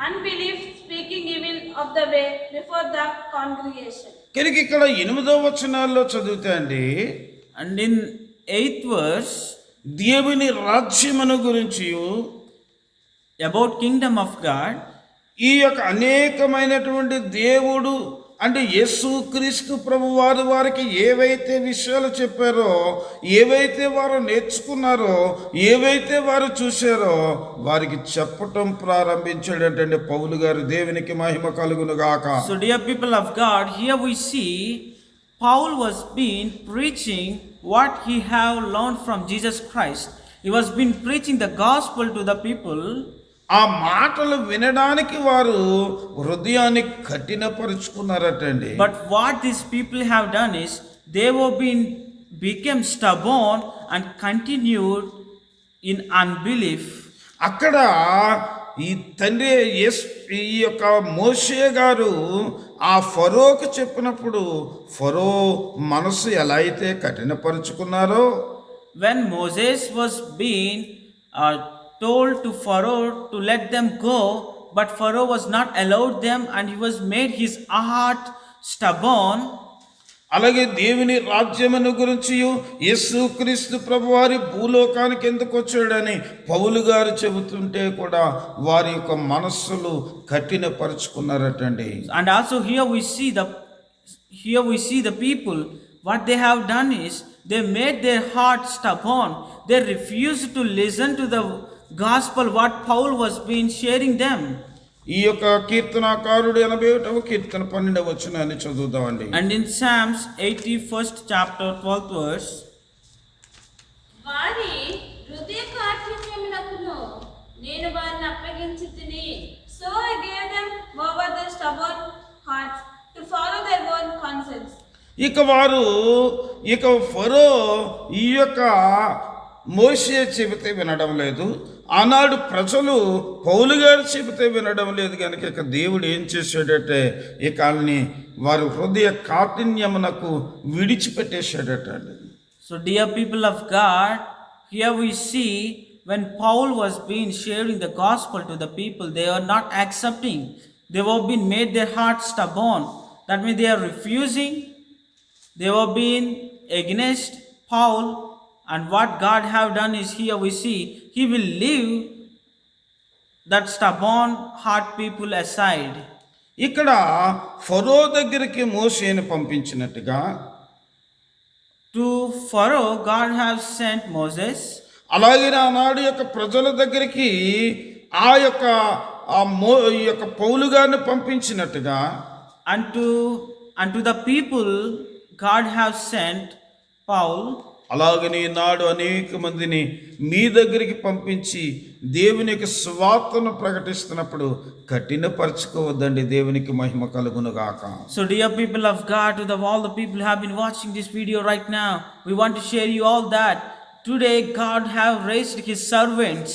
unbelief, speaking evil of the way before the congregation. కనుక ఇక్కడ 8వ వచనాల్లో చదివితే అండి, And in 8th verse, దేవుని రాజ్యమును గురించి about kingdom of God, ఈ యొక్క అనేకమైనటువంటి దేవుడు అంటే యేసుక్రీస్తు ప్రభు వారు వారికి ఏవైతే విషయాలు చెప్పారో, ఏవైతే వారు నేర్చుకున్నారో, ఏవైతే వారు చూశారో వారికి చెప్పటం ప్రారంభించాడంటే పౌలు గారు. దేవునికి మహిమ కలుగును గాక. so dear people of God, here we see Paul was been preaching what he have learned from Jesus Christ. He was been preaching the gospel to the people. ఆ మాటలు వినడానికి వారు హృదయాన్ని కఠినపరుచుకున్నారటండి. But what these people have done is they were became stubborn and continued in unbelief. అక్కడ ఈ తండ్రి ఈ యొక్క మోషే గారు ఆ ఫరోకు చెప్పినప్పుడు ఫరో మనసు ఎలా అయితే కఠినపరుచుకున్నారో, When Moses was being told to Pharaoh to let them go, but Pharaoh was not allowed them and he was made his heart stubborn. అలాగే దేవుని రాజ్యమును గురించి యేసుక్రీస్తు ప్రభువారి భూలోకానికి ఎందుకు వచ్చాడని పౌలు గారు చెబుతుంటే కూడా వారి యొక్క మనస్సులు కఠినపరుచుకున్నారటండి. And also here we see the people, what they have done is they made their heart stubborn. They refused to listen to the gospel what Paul was been sharing them. ఈ యొక్క కీర్తనాకారుడు 81వ కీర్తన 12వ వచనాన్ని చదువుదామండి. And in Psalms 81st chapter 12th verse, వారి హృదయ కాఠిన్యమునకును నేను వారిని అప్పగించి తిని. So I gave them over their stubborn hearts to follow their own conscience. ఇక వారు ఫరో ఈ యొక్క మోషే చెబితే వినడం లేదు, ఆనాడు ప్రజలు పౌలు గారు చెబితే వినడం లేదు. కనుక ఇక దేవుడు ఏం చేశాడంటే ఇక వాళ్ళని వారి హృదయ కాఠిన్యమునకు విడిచిపెట్టేశాడట. so dear people of God, here we see when Paul was being sharing the gospel to the people, they are not accepting. They were being made their heart stubborn. That means they are refusing. They were being against Paul. And what God have done is here we see he will leave that stubborn heart people aside. ఇక్కడ ఫరో దగ్గరికి మోషేని పంపించినట్టుగా To Pharaoh God have sent Moses. అలాగే ఆనాడు యొక్క ప్రజల దగ్గరికి ఈ యొక్క పౌలు గారిని పంపించినట్టుగా Unto the people God have sent Paul. అలాగని నాడు అనేక మందిని మీ దగ్గరికి పంపించి దేవుని యొక్క సువార్తను ప్రకటిస్తున్నప్పుడు కఠినపరచుకోవద్దండి. దేవునికి మహిమ కలుగును గాక. So dear people of God, to all the people who have been watching this video right now, we want to share you all that today God have raised his servants.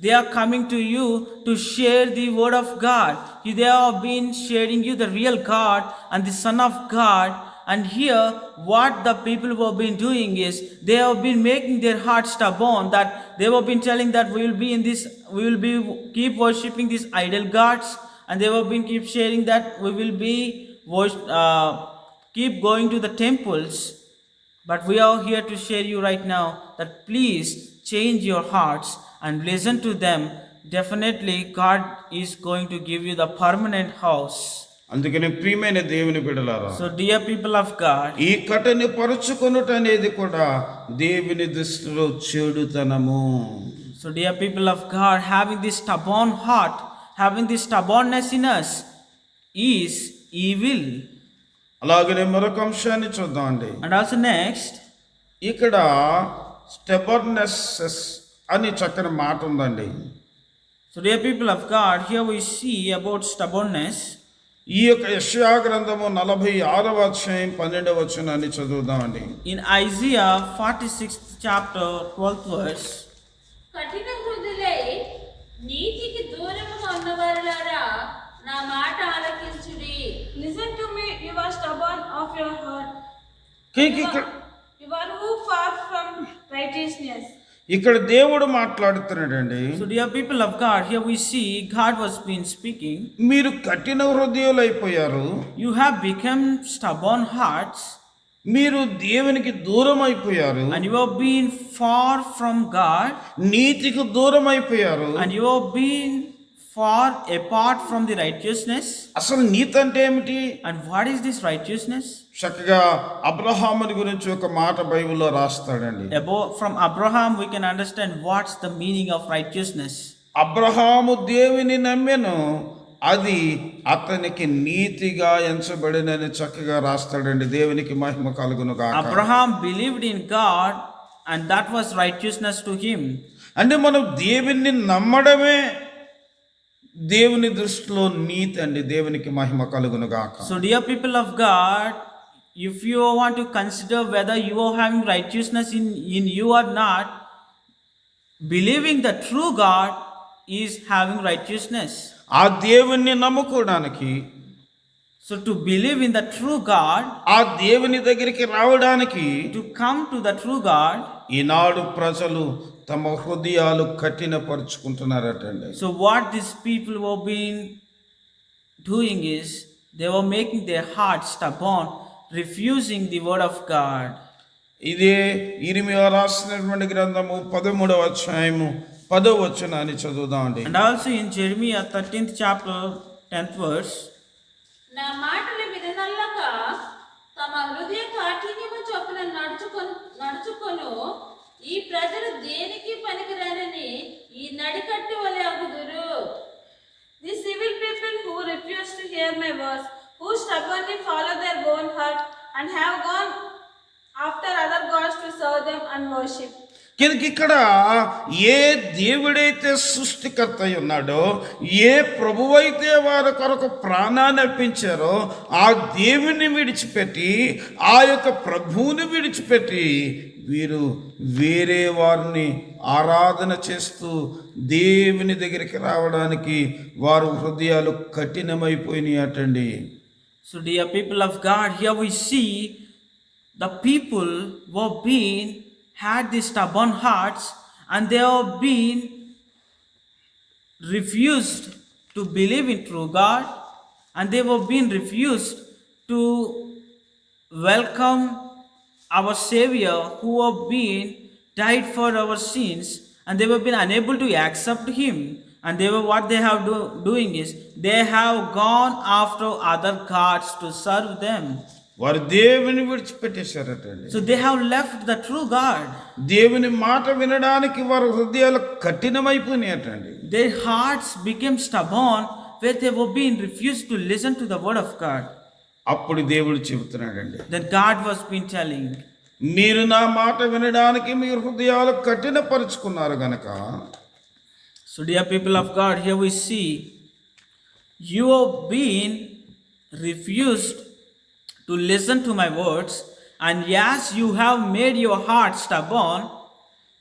They are coming to you to share the word of God. They have been sharing you the real God and the Son of God. And here what the people who have been doing is they have been making their hearts stubborn, that they have been telling that we will be keep worshipping these idol gods, and they have been keep sharing that we will be keep going to the temples. But we are here to share you right now that please change your hearts and listen to them. Definitely God is going to give you the permanent house. అందుకని ప్రియమైన దేవుని బిడ్డలారా, So dear people of God, ఈ కఠినపరుచుకొనుట అనేది కూడా దేవుని దృష్టిలో చెడుతనము. so dear people of God, having this stubborn heart, having this stubbornness in us is evil. అలాగనే మరొక అంశాన్ని చూద్దామండి. And also next, ఇక్కడ స్టెబర్నెస్ అని చక్కని మాట ఉందండి. So, dear people of God, here we see about stubbornness. ఈ యొక్క యెషయా గ్రంథము 46వ అధ్యాయం 12వ వచనాన్ని చదువుదామండి. In Isaiah 46th chapter 12th verse, కఠిన హృదయులై నీతికి దూరముగా ఉన్నవారులారా నా మాట ఆలకించుడి. Listen to me, you are stubborn of your heart. You are who far from righteousness. ఇక్కడ దేవుడు మాట్లాడుతున్నాడండి. so dear people of God, here we see God was been speaking. మీరు కఠిన హృదయులైపోయారు, You have become stubborn hearts, మీరు దేవునికి దూరం అయిపోయారు, and you have been far from God, నీతికి దూరం అయిపోయారు. and you have been far apart from the righteousness. అసలు నీతి అంటే ఏమిటి? And what is this righteousness? చక్కగా అబ్రహాముని గురించి ఒక మాట బైబిల్లో రాస్తాడండి. From Abraham we can understand what's the meaning of righteousness. Abraham దేవుని నమ్మెను, అది అతనికి నీతిగా ఎంచబడినని చక్కగా రాస్తాడండి. దేవునికి మహిమ కలుగును గాక. Abraham believed in God and that was righteousness to him. అంటే మనం దేవుణ్ణి నమ్మడమే దేవుని దృష్టిలో నీతి అండి. దేవునికి మహిమ కలుగును గాక. So dear people of God, if you want to consider whether you are having righteousness in you or not, believing the true God is having righteousness. ఆ దేవుణ్ణి నమ్ముకోవడానికి, So to believe in the true God, ఆ దేవుని దగ్గరికి రావడానికి to come to the true God, ఈనాడు ప్రజలు తమ హృదయాలు కఠినపరుచుకుంటున్నారటండి. so what these people were being doing is they were making their hearts stubborn, refusing the word of God. ఇదే ఇర్మియా రాసినటువంటి గ్రంథము 13వ అధ్యాయము 10వ వచనాన్ని చదువుదామండి. And also in Jeremiah 13th chapter 10th verse, నా మాటలు విననల్లక తమ హృదయ కాఠిన్యము చొప్పున నడుచుకొను ఈ ప్రజలు దేనికి పనికిరానని ఈ నడికట్టి వలె అగుదురు. These evil people who refuse to hear my words, who stubbornly follow their own heart and have gone after other gods to serve them and worship. కనుక ఇక్కడ ఏ దేవుడైతే సృష్టికర్త అయి ఉన్నాడో, ఏ ప్రభువైతే వారి కొరకు ప్రాణాన్ని అర్పించారో ఆ దేవుని విడిచిపెట్టి, ఆ యొక్క ప్రభువుని విడిచిపెట్టి వీరు వేరే వారిని ఆరాధన చేస్తూ దేవుని దగ్గరికి రావడానికి వారు హృదయాలు కఠినమైపోయినాయి అటండి. so dear people of God, here we see the people were being had these stubborn hearts and they have been refused to believe in true God, and they were being refused to welcome our Savior who have been died for our sins, and they were been unable to accept Him. And they were what they have doing is they have gone after other gods to serve them. వారు దేవుని విడిచిపెట్టేశారటండి. So they have left the true God. దేవుని మాట వినడానికి వారి హృదయాలు కఠినమైపోయినాయటండి. Their hearts became stubborn where they were being refused to listen to the word of God. అప్పుడు దేవుడు చెబుతున్నాడండి, Then God was been telling, మీరు నా మాట వినడానికి మీ హృదయాలు కఠినపరుచుకున్నారు గనక. so dear people of God, here we see you have been refused to listen to my words, and yes, you have made your heart stubborn.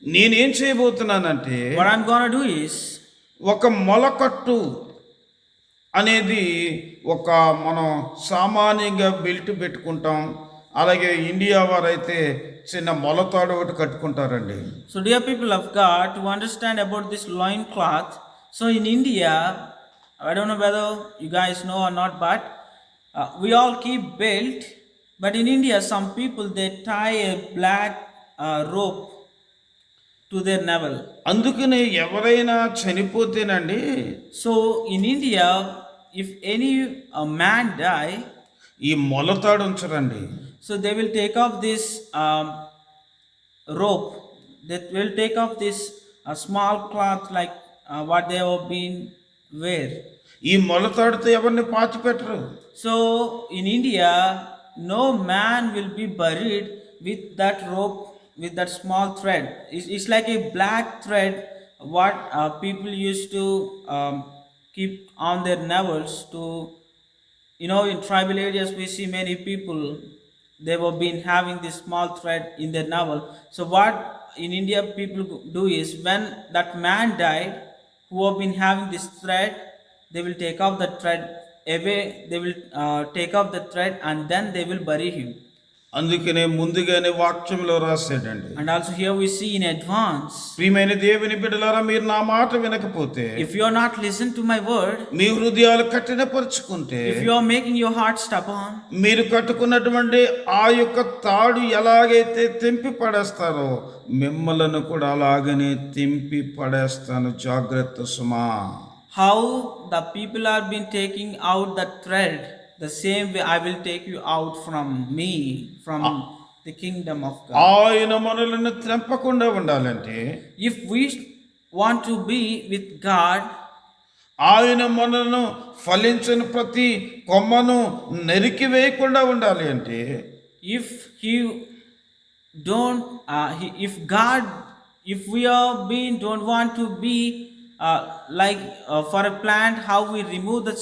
నేనేం చేయబోతున్నానంటే, What I'm gonna do is, ఒక మొలకట్టు అనేది ఒక మనం సామాన్యంగా బెల్ట్ పెట్టుకుంటాం. అలాగే India వారైతే చిన్న మొలతాడు ఒకటి కట్టుకుంటారండి. so dear people of God, to understand about this loin cloth, so in India, I don't know whether you guys know or not, but we all keep belt, but in India some people they tie a black rope to their navel. అందుకని ఎవరైనా చనిపోతేనండి, So in India, if any man die, ఈ మొలతాడు ఉంచరండి. so they will take off this rope, they will take off this small cloth like what they have been wear. ఈ మొలతాడుతో ఎవరిని పాతిపెట్టరు. So in India, no man will be buried with that rope, with that small thread. It's like a black thread what people used to keep on their navels to, in tribal areas we see many people, they were been having this small thread in their navel. So what in India people do is, when that man died who have been having this thread, they will take off the thread away, they will take off the thread and then they will bury him. అందుకనే ముందుగానే వాక్యంలో రాశాడండి. And also here we see in advance, ప్రియమైన దేవుని బిడ్డలారా, మీరు నా మాట వినకపోతే, if you are not listen to my word, మీ హృదయాలు కఠినపరుచుకుంటే, if you are making your heart stubborn, మీరు కట్టుకున్నటువంటి ఆ యొక్క తాడు ఎలాగైతే తెంపి పడేస్తారో, మిమ్మలను కూడా అలాగనే తెంపి పడేస్తాను, జాగ్రత్త సుమా. how the people are been taking out the thread, the same way I will take you out from me, from the kingdom of God. ఆయన మనలను త్రెంపకుండా ఉండాలంటే, If we want to be with God, ఆయన మనలను ఫలించని ప్రతి కొమ్మను నరికి వేయకుండా ఉండాలి అంటే, if he don't if God, if we are being don't want to be like for a plant, how we remove the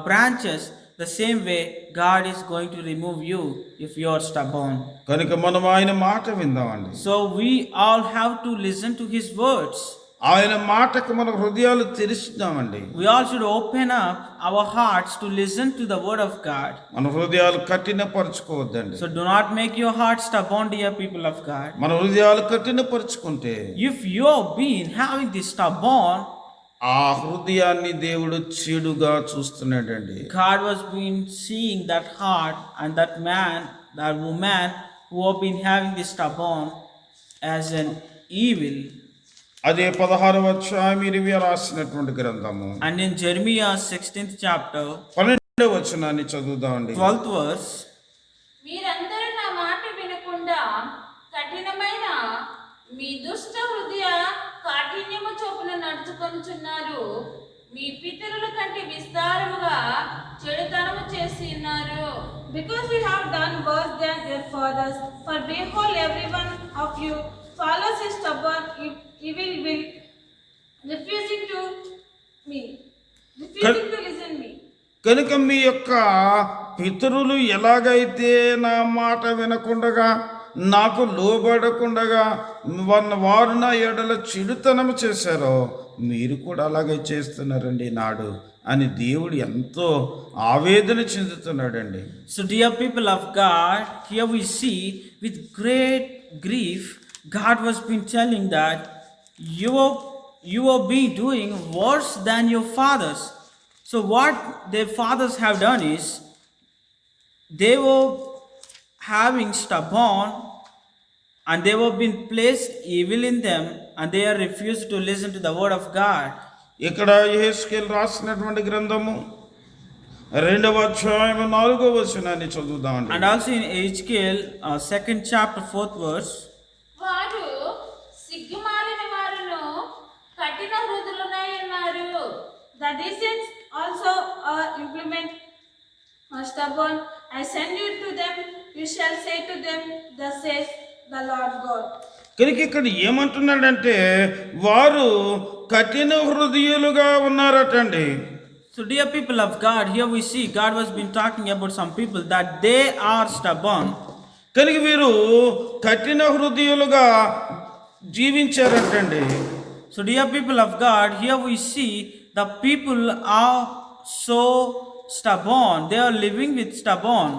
branches, the same way God is going to remove you if you are stubborn. కనుక మనం ఆయన మాట విందామండి. So we all have to listen to his words. ఆయన మాటకు మన హృదయాలు తెరిచిద్దామండి. We all should open up our hearts to listen to the word of God. మన హృదయాలు కఠినపరచుకోవద్దండి. So do not make your heart stubborn, dear people of God. మన హృదయాలు కఠినపరుచుకుంటే, If you have been having this stubborn, ఆ హృదయాన్ని దేవుడు చెడుగా చూస్తున్నాడండి. God was been seeing that heart and that man, that woman who have been having this stubborn as an evil. అదే 16వ అధ్యాయం 20 రాసినటువంటి గ్రంథము. And in Jeremiah 16th chapter, 12వ వచనాన్ని చదువుదామండి. 12th verse, మీరందరూ నా మాట వినకుండా కఠినమైన మీ దుష్ట హృదయ కాఠిన్యము చొప్పున నడుచుకొనుచున్నారు. మీ పితరుల కంటే విస్తారముగా చెడుతనము చేసి ఉన్నారు. Because you have done worse than your fathers, for behold, every one of you follows his stubborn evil will, refusing to listen me. కనుక మీ యొక్క పితరులు ఎలాగైతే నా మాట వినకుండగా, నాకు లోబడకుండగా వారు నా ఎడల చెడుతనము చేశారో, మీరు కూడా అలాగే చేస్తున్నారండి నాడు అని దేవుడు ఎంతో ఆవేదన చెందుతున్నాడండి. so dear people of God, here we see with great grief, God was been telling that you have been doing worse than your fathers. So what their fathers have done is, they were having stubborn and they were being placed evil in them, and they are refused to listen to the word of God. ఇక్కడ యెహెజ్కేలు రాసినటువంటి గ్రంథము 2వ అధ్యాయం 4వ వచనాన్ని చదువుదామండి. And also in Ezekiel 2nd chapter 4th verse, వారు సిగ్గుమాలిన వారును కఠిన హృదయులై ఉన్నారు. The descents also are implement are stubborn. I send you to them, you shall say to them, thus says the Lord God. కనుక ఇక్కడ ఏమంటున్నాడంటే, వారు కఠిన హృదయులుగా ఉన్నారటండి. so dear people of God, here we see God was been talking about some people that they are stubborn. కనుక వీరు కఠిన హృదయులుగా జీవించారటండి. So dear people of God, here we see the people are so stubborn, they are living with stubborn.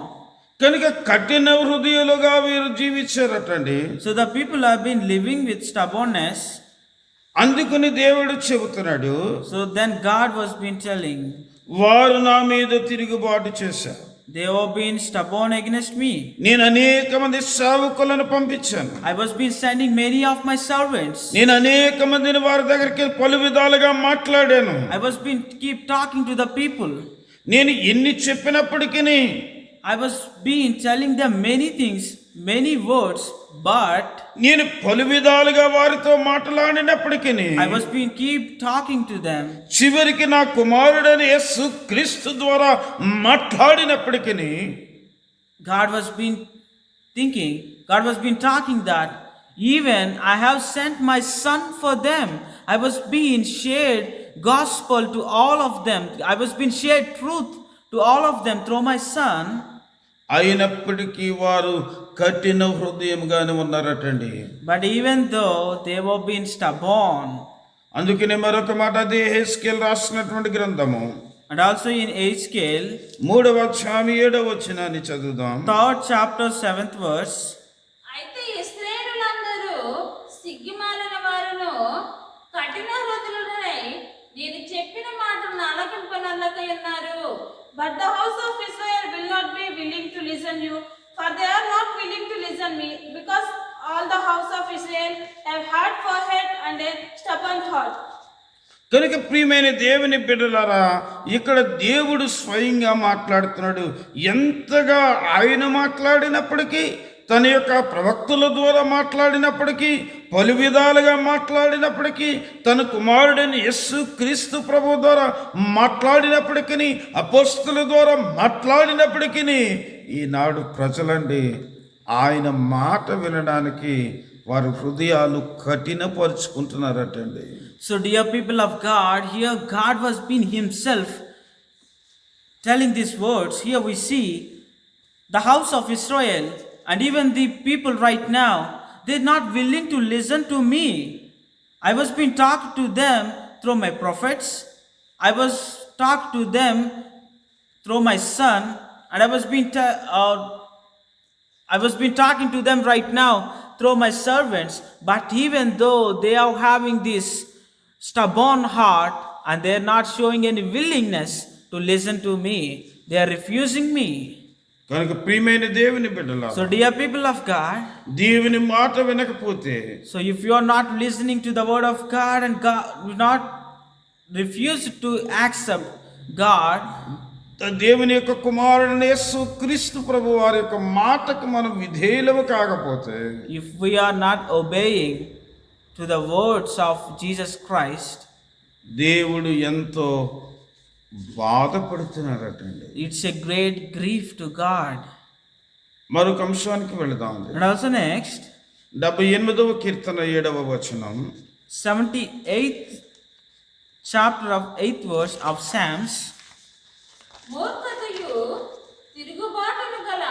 కనుక కఠిన హృదయులుగా వీరు జీవించారటండి. So the people have been living with stubbornness. అందుకని దేవుడు చెబుతున్నాడు, So then God was been telling, వారు నా మీద తిరుగుబాటు చేశారు, they have been stubborn against me. నేను అనేక మంది సేవకులను పంపించాను, I was been sending many of my servants. నేను అనేక మందిని వారి దగ్గరికి పలు విధాలుగా మాట్లాడాను. I was been keep talking to the people. నేను ఎన్ని చెప్పినప్పటికీ, I was been telling them many things, many words, but నేను పలు విధాలుగా వారితో మాట్లాడినప్పటికీ, I was been keep talking to them. చివరికి నా కుమారుడైన యేసు క్రీస్తు ద్వారా మాట్లాడినప్పటికీ, God was been thinking, God was been talking that Even I have sent my son for them. I was being shared gospel to all of them. I was being shared truth to all of them through my son. అయినప్పటికీ వారు కఠిన హృదయంగానే ఉన్నారటండి. But even though they were being stubborn, అందుకనే మరొక మాట అదే యెహెజ్కేలు రాసినటువంటి గ్రంథము and also in Ezekiel 3వ అధ్యాయం 7వ వచనాన్ని చదువుదాం. 3rd chapter 7th verse. అయితే ఇశ్రాయేలులందరూ సిగ్గుమాలిన వారును కఠిన హృదయులై నేను చెప్పిన మాటలను ఆలకింపనల్లక ఉన్నారు. But the house of Israel will not be willing to listen you, for they are not willing to listen me, because all the house of Israel have hard forehead and a stubborn heart. కనుక ప్రియమైన దేవుని బిడ్డలారా, ఇక్కడ దేవుడు స్వయంగా మాట్లాడుతున్నాడు. ఎంతగా ఆయన మాట్లాడినప్పటికీ, తన యొక్క ప్రవక్తల ద్వారా మాట్లాడినప్పటికీ, పలు విధాలుగా మాట్లాడినప్పటికీ, తన కుమారుడైన యేసు క్రీస్తు ప్రభు ద్వారా మాట్లాడినప్పటికీ, అపోస్తలుల ద్వారా మాట్లాడినప్పటికీ, ఈనాడు ప్రజలండి ఆయన మాట వినడానికి వారి హృదయాలు కఠినపరుచుకుంటున్నారటండి. So dear people of God, here God was being himself telling these words. Here we see the house of Israel and even the people right now, they're not willing to listen to me. I was being talked to them through my prophets. I was talked to them through my son, and I was being talking to them right now through my servants. But even though they are having this stubborn heart and they are not showing any willingness to listen to me, they are refusing me. కనుక ప్రియమైన దేవుని బిడ్డలారా, So dear people of God, దేవుని మాట వినకపోతే, so if you are not listening to the word of God and God you not refuse to accept God, దేవుని యొక్క కుమారుడైన యేసు క్రీస్తు ప్రభు వారి యొక్క మాటకు మనం విధేయులము కాకపోతే, if we are not obeying to the words of Jesus Christ, దేవుడు ఎంతో బాధపడుతున్నారటండి. it's a great grief to God. మరొక అంశానికి వెళదాం. And also next, 78వ కీర్తన 7వ వచనం. 78th chapter of 8th verse of Psalms. మూర్ఖతయు తిరుగుబాటును గల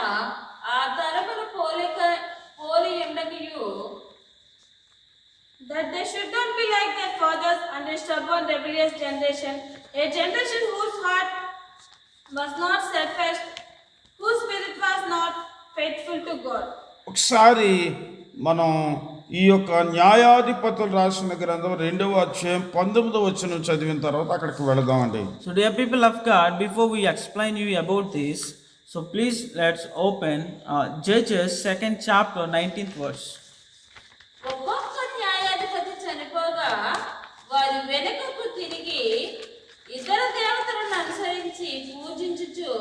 ఆ తరమును పోలి ఉండకయు, That they should not be like their fathers and a stubborn rebellious generation, a generation whose heart was not steadfast, whose spirit was not faithful to God. ఒకసారి మనం ఈ యొక్క న్యాయాధిపతులు రాసిన గ్రంథం 2వ అధ్యాయం 19వ వచనం చదివిన తర్వాత అక్కడికి వెళదామండి. So dear people of God, before we explain you about this, so please let's open Judges 2nd chapter 19th verse. ఒక్కొక్క న్యాయాధిపతి చనిపోగా వారి వెనుకకు తిరిగి ఇతర దేవతలను అనుసరించి పూజించుచు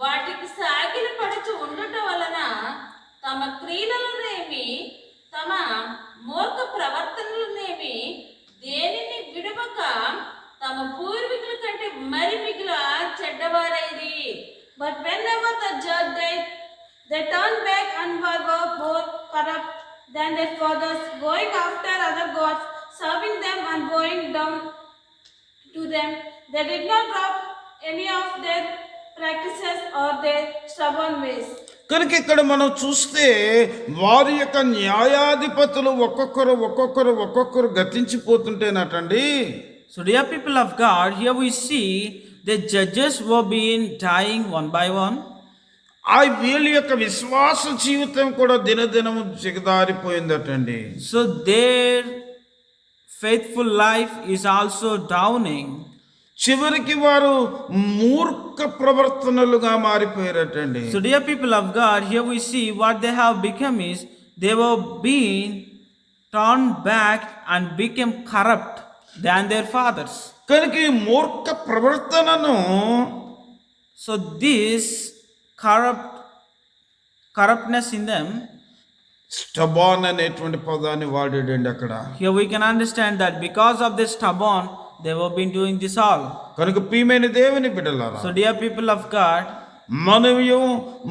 వాటికి సాగిలి పడుచు ఉండుట వలన తమ క్రియలనేమి తమ మూర్ఖ ప్రవర్తనలనేమి దేనిని విడవక తమ పూర్వీకుల కంటే మరి మిగిలిన చెడ్డవారైది. But whenever the judge died, they turned back and were more corrupt than their fathers, going after other gods, serving them and bowing down to them. They did not drop any of their practices or their stubborn ways. కనుక ఇక్కడ మనం చూస్తే వారి యొక్క న్యాయాధిపతులు ఒక్కొక్కరు గతించిపోతుంటేనటండి. So dear people of God, here we see the judges were being dying one by one. ఆ వీళ్ళ యొక్క విశ్వాస జీవితం కూడా దినదినము జిగదారిపోయిందటండి. So their faithful life is also downing. చివరికి వారు మూర్ఖ ప్రవర్తనలుగా మారిపోయారటండి. So dear people of God, here we see what they have become is they were being turned back and became corrupt than their fathers. కనుక ఈ మూర్ఖ ప్రవర్తనను So this corruptness in them, stubborn అనేటువంటి పదాన్ని వాడాడండి అక్కడ. here we can understand that because of this stubborn, they were been doing this all. కనుక ప్రియమైన దేవుని బిడ్డలారా, So dear people of God,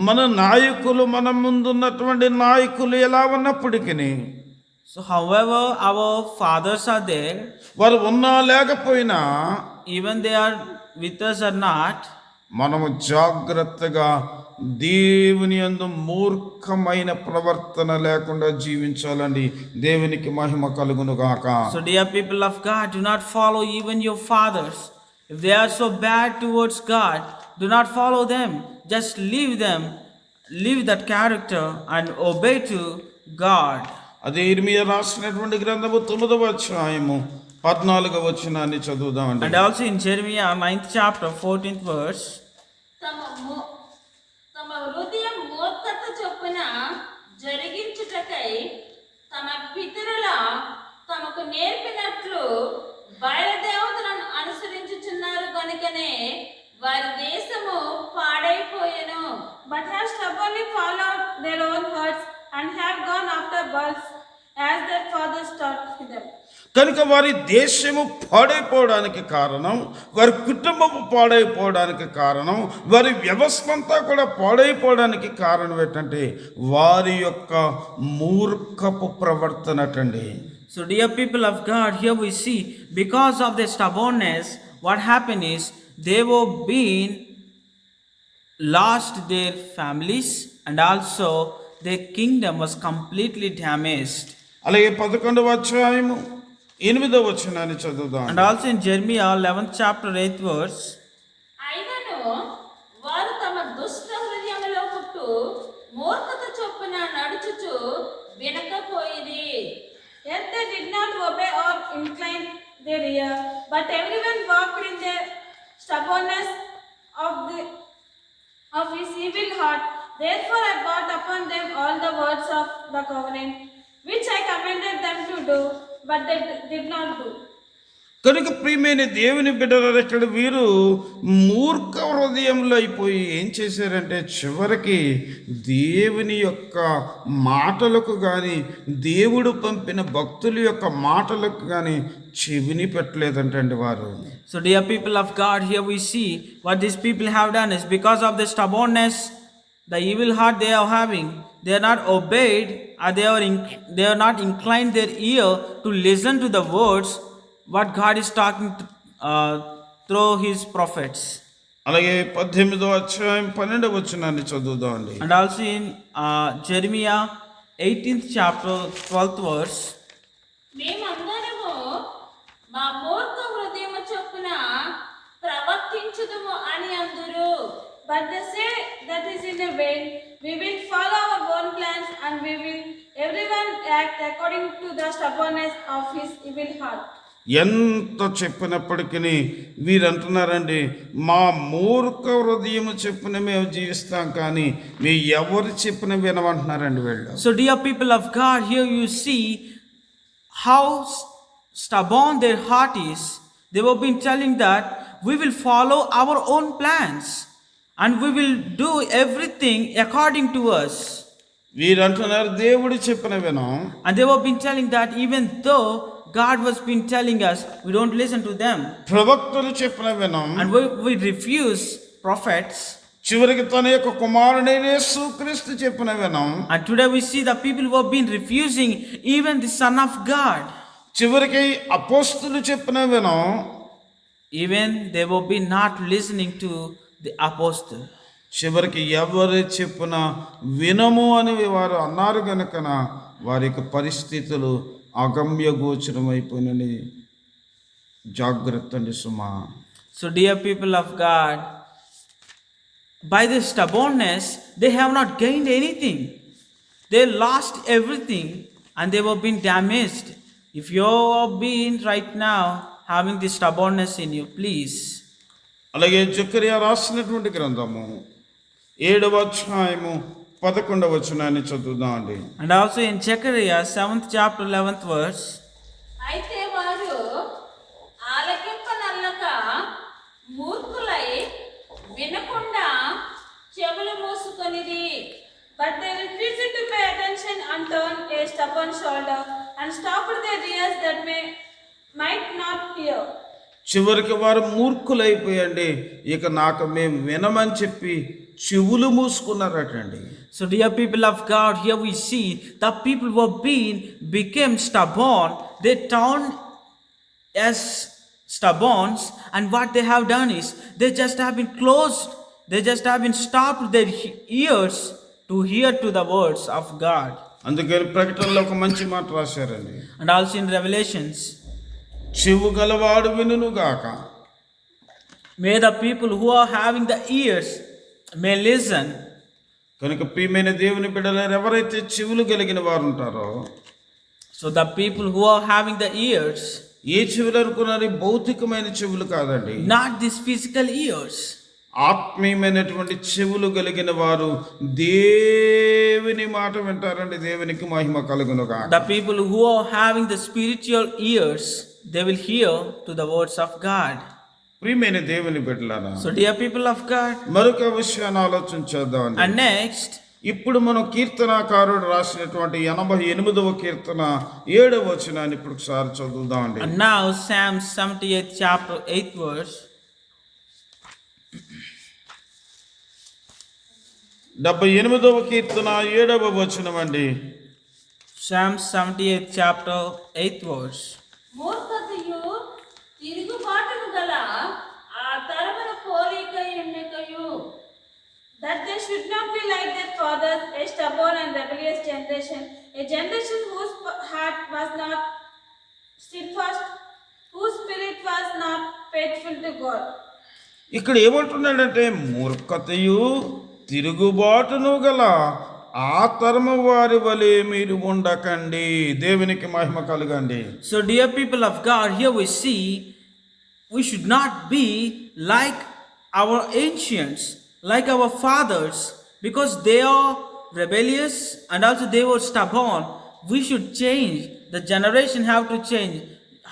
మన నాయకులు, మన ముందున్నటువంటి నాయకులు ఎలా ఉన్నప్పటికీ So, however, our fathers are there, వారు ఉన్నా లేకపోయినా even they are with us or not, మనము జాగ్రత్తగా దేవుని యందు మూర్ఖమైన ప్రవర్తన లేకుండా జీవించాలండి. దేవునికి మహిమ కలుగును గాక. so dear people of God, do not follow even your fathers. If they are so bad towards God, do not follow them. Just leave them, leave that character and obey to God. అదే ఇర్మియా రాసినటువంటి గ్రంథము 9వ అధ్యాయము 14వ వచనాన్ని చదువుదామండి. And also in Jeremiah 9th chapter 14th verse, తమ హృదయం మూర్ఖత చొప్పున జరిగించుటకై తమ పితరుల తమకు నేర్పినట్లు బయలుదేవతలను అనుసరించుచున్నారు కనుకనే వారి దేశము పాడైపోయెను. But have stubbornly followed their own hearts and have gone after bulls as their fathers taught them. కనుక వారి దేశము పాడైపోవడానికి కారణం, వారి కుటుంబము పాడైపోవడానికి కారణం, వారి వ్యవస్థ అంతా కూడా పాడైపోవడానికి కారణం ఏంటంటే వారి యొక్క మూర్ఖపు ప్రవర్తన అటండి. so dear people of God, here we see because of their stubbornness, what happened is they were being lost their families and also their kingdom was completely damaged. అలాగే 11వ అధ్యాయము 8వ వచనాన్ని చదువుదాం. And also in Jeremiah 11th chapter 8th verse, అయినను వారు తమ దుష్ట హృదయములో పుట్టు మూర్ఖత చొప్పున నడుచుచు వినకపోయిరి. Yet they did not obey or incline their ear, but everyone walked in the stubbornness of his evil heart. Therefore I brought upon them all the words of the covenant, which I commanded them to do, but they did not do. కనుక ప్రియమైన దేవుని బిడ్డలారా, ఇక్కడ వీరు మూర్ఖ హృదయంలో అయిపోయి ఏం చేశారంటే చివరికి దేవుని యొక్క మాటలకు కానీ దేవుడు పంపిన భక్తుల యొక్క మాటలకు కానీ చెవిని పెట్టలేదంటండి వారు. so dear people of God, here we see what these people have done is because of the stubbornness, the evil heart they are having, they are not obeyed, or they are not inclined their ear to listen to the words what God is talking through his prophets. అలాగే 18వ అధ్యాయం 12వ వచనాన్ని చదువుదామండి. And also in Jeremiah 18th chapter 12th verse, మేమందరము మా మూర్ఖ హృదయము చొప్పున ప్రవర్తించుదుము అని అందురు. But they say that is in a vain. We will follow our own plans and we will everyone act according to the stubbornness of his evil heart. ఎంత చెప్పినప్పటికీ వీరు అంటున్నారండి, మా మూర్ఖ హృదయము చెప్పిన మేము జీవిస్తాం కానీ మీ ఎవరు చెప్పిన వినమంటున్నారండి వీళ్ళు. so dear people of God, here you see how stubborn their heart is. They were been telling that we will follow our own plans and we will do everything according to us. వీరు అంటున్నారు దేవుడు చెప్పిన వినం, And they were been telling that even though God was been telling us, we don't listen to them. ప్రవక్తలు చెప్పిన వినం, And we refuse prophets. చివరికి తన యొక్క కుమారుడైన యేసుక్రీస్తు చెప్పిన వినం, And today we see the people who have been refusing even the Son of God. చివరికి అపోస్తులు చెప్పిన వినం, Even they were been not listening to the apostle. చివరికి ఎవరు చెప్పిన వినము అని వారు అన్నారు కనుకన వారి యొక్క పరిస్థితులు అగమ్య గోచరమైపోయినని జాగ్రత్త అండి సుమా. So dear people of God, by this stubbornness, they have not gained anything. They lost everything and they were being damaged. If you are being right now having this stubbornness in you, please. అలాగే జకరియా రాసినటువంటి గ్రంథము 7వ అధ్యాయము 11వ వచనాన్ని చదువుదాం అండి. And also in Zechariah 7th chapter 11th verse, అయితే వారు ఆలకింపనల్లక మూర్ఖులై వినకుండా చెవులు మూసుకొనిది. But they refused to pay attention and turned a stubborn shoulder and stopped their ears that might not hear. చివరికి వారు మూర్ఖులైపోయండి, ఇక నాకు మేము వినమని చెప్పి చెవులు మూసుకున్నారటండి. So, dear people of God, here we see the people who became stubborn. They turned as stubborns, and what they have done is they just have been closed. They just have been stopped their ears to hear to the words of God. అందుకని ప్రకటనలో ఒక మంచి మాట రాశారండి. And also in Revelations, చెవు గలవాడు వినుగాక. may the people who are having the ears may listen. కనుక ప్రియమైన దేవుని బిడ్డలారా, ఎవరైతే చెవులు కలిగిన వారు ఉంటారో, So the people who are having the ears, ఏ చెవులు అనుకున్నారు? భౌతికమైన చెవులు కాదండి, not these physical ears. ఆత్మీయమైనటువంటి చెవులు కలిగిన వారు దేవుని మాట వింటారండి. దేవునికి మహిమ కలుగునుగాక. The people who are having the spiritual ears, they will hear to the words of God. ప్రియమైన దేవుని బిడ్డలారా, So dear people of God, మరొక విషయాన్ని ఆలోచించేద్దాం. and next, ఇప్పుడు మనం కీర్తనాకారుడు రాసినటువంటి 88వ కీర్తన 7వ వచనాన్ని ఇప్పుడు ఒకసారి చదువుదాం అండి. and now Psalm 78 chapter 8th verse. 78వ కీర్తన 7వ వచనం అండి. Psalm 78 chapter 8th verse. మూర్ఖతయు తిరుగుబాటును గల ఆ తరమున పోలిక ఎన్నికయు, that they should not be like their fathers, a stubborn and rebellious generation, a generation whose heart was not steadfast, whose spirit was not faithful to God. ఇక్కడ ఏమంటున్నాడంటే, మూర్ఖతయు తిరుగుబాటును గల ఆ తరము వారి వలె మీరు ఉండకండి. దేవునికి మహిమ కలుగండి. So dear people of God, here we see we should not be like our ancients, like our fathers, because they are rebellious and also they were stubborn. We should change. The generation have to change.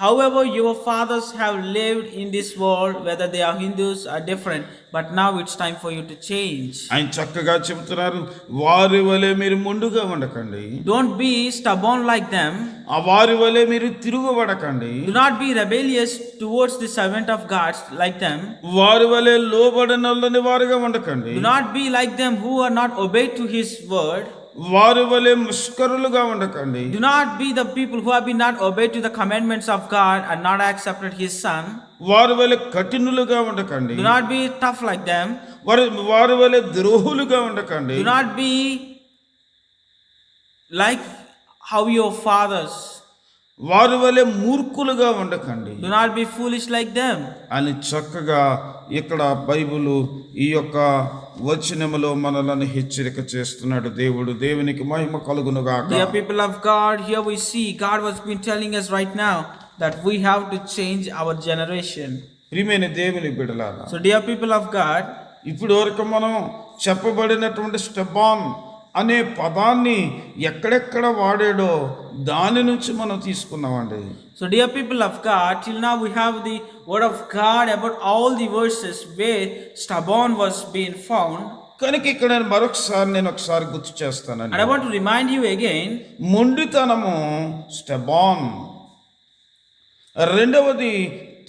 However, your fathers have lived in this world, whether they are Hindus or different, but now it's time for you to change. ఆయన చక్కగా చెబుతున్నారు, వారి వలె మీరు ముందుగా ఉండకండి. Don't be stubborn like them. ఆ వారి వలె మీరు తిరుగుబడకండి. Do not be rebellious towards the servant of God like them. వారి వలె లోబడనొల్లని వారుగా ఉండకండి. Do not be like them who are not obeyed to his word. వారి వలె ముష్కరులుగా ఉండకండి. Do not be the people who have been not obeyed to the commandments of God and not accepted his son. వారి వలె కఠినులుగా ఉండకండి. Do not be tough like them. వారి వలె ద్రోహులుగా ఉండకండి. Do not be like how your fathers. వారి వలె మూర్ఖులుగా ఉండకండి Do not be foolish like them. అని చక్కగా ఇక్కడ బైబిలు ఈ యొక్క వచనములో మనలను హెచ్చరిక చేస్తున్నాడు దేవుడు. దేవునికి మహిమ కలుగునుగాక. Dear people of God, here we see God was been telling us right now that we have to change our generation. ప్రియమైన దేవుని బిడ్డలారా, So dear people of God, ఇప్పుడు వరకు మనం చెప్పబడినటువంటి స్టెబాన్ అనే పదాన్ని ఎక్కడెక్కడ వాడాడో దాని నుంచి మనం తీసుకున్నామండి. so dear people of God, till now we have the word of God about all the verses where stubborn was being found. కనుక ఇక్కడ నేను ఒకసారి గుర్తు చేస్తానండి. And I want to remind you again, మొండితనము స్టెబాన్, రెండవది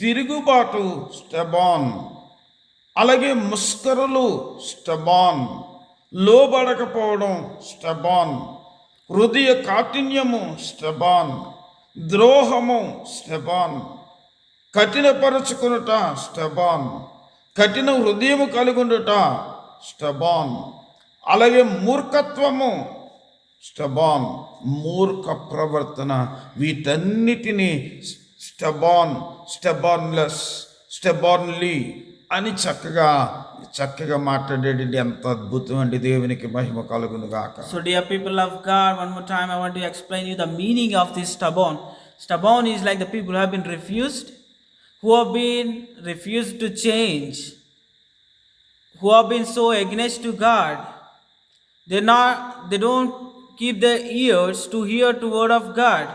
తిరుగుబాటు స్టెబాన్, అలాగే ముస్కరులు స్టెబాన్, లోబడకపోవడం స్టెబాన్, హృదయ కాఠిన్యము స్టెబాన్, ద్రోహము స్టెబాన్, కఠినపరచుకునుట స్టెబాన్, కఠిన హృదయము కలిగుండుట స్టెబాన్, అలాగే మూర్ఖత్వము స్టెబాన్, మూర్ఖ ప్రవర్తన, వీటన్నిటినీ స్టెబాన్లెస్, స్టెబాన్లీ అని చక్కగా మాట్లాడేది. ఎంత అద్భుతం అండి. దేవునికి మహిమ కలుగును గాక. so dear people of God, one more time I want to explain you the meaning of this stubborn. Stubborn is like the people who have been refused to change, who have been so against to God. They don't keep their ears to hear the word of God.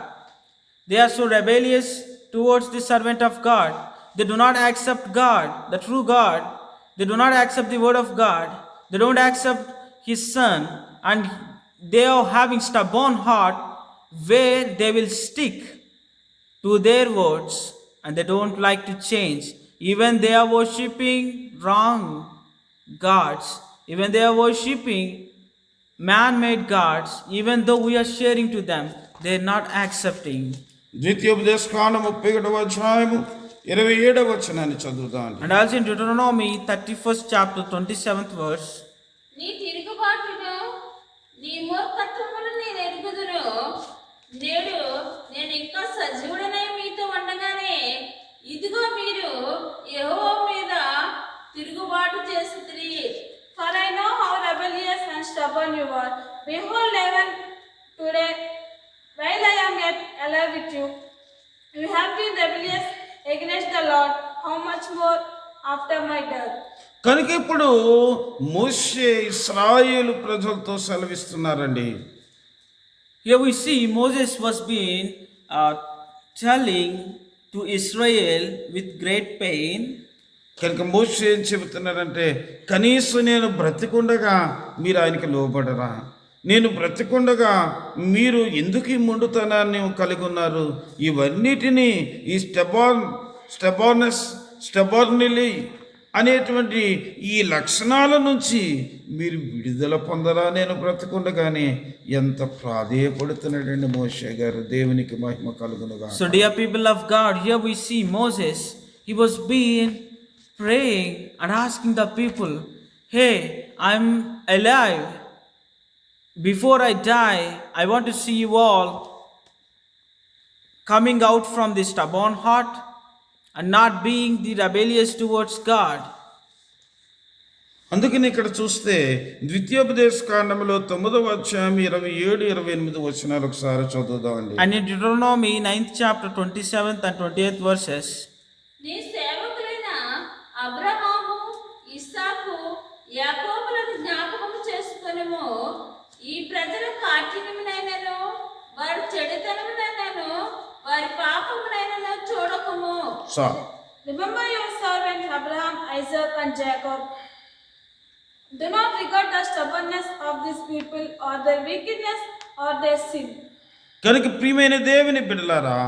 They are so rebellious towards the servant of God. They do not accept God, the true God. They do not accept the word of God. They don't accept his son, and they are having stubborn heart where they will stick to their words and they don't like to change. Even they are worshipping wrong gods. even they are worshipping man-made gods, even though we are sharing to them, they are not accepting. ద్వితీయోపదేశకాండం 31వ అధ్యాయము 27వ వచనాన్ని చదువుదాం. And also in Deuteronomy 31st chapter 27th verse, నీ తిరుగుబాటును నీ మూర్ఖత్వమును నేను ఎరుగుదును. నేడు నేను ఇంకా సజీవుడనై మీతో ఉండగానే ఇదిగో మీరు యెహోవా మీద తిరుగుబాటు చేసిరి. For I know how rebellious and stubborn you are. Behold, even today, while I am yet alive with you, you have been rebellious against the Lord. How much more after my death? కనుక ఇప్పుడు మోషే ఇశ్రాయేలు ప్రజలతో సెలవిస్తున్నారండి. here we see Moses was being telling to Israel with great pain. కనుక మోషే ఏం చెబుతున్నారంటే, కనీసం నేను బ్రతికుండగా మీరు ఆయనకి లోబడరా, నేను బ్రతికుండగా మీరు ఎందుకు ఈ మొండుతనాన్ని కలిగి ఉన్నారు, ఇవన్నిటినీ ఈ స్టెబార్నిలి అనేటువంటి ఈ లక్షణాల నుంచి మీరు విడుదల పొందరా, నేను బ్రతికుండగానే. ఎంత ప్రాధేయపడుతున్నాడండి మోషే గారు. దేవునికి మహిమ కలుగునుగా. So dear people of God, here we see Moses, he was being praying and asking the people, hey, I'm alive. Before I die, I want to see you all coming out from this stubborn heart and not being the rebellious towards God. అందుకని ఇక్కడ చూస్తే ద్వితీయోపదేశకాండంలో 9వ అధ్యాయం 27-28 వచనాలు ఒకసారి చదువుదామండి. And in Deuteronomy 9th chapter 27th and 28th verses, నీ సేవకులైన అబ్రహాము, ఇస్సాకు, యాకోబులను జ్ఞాపకము చేసుకొనుము. ఈ ప్రజల కాఠిన్యమునైనను వారి చెడుతనమునైనను వారి పాపమునైనను చూడకుము. Remember your servants Abraham, Isaac, and Jacob. Do not regard the stubbornness of these people or their wickedness or their sin. కనుక ప్రియమైన దేవుని బిడ్డలారా,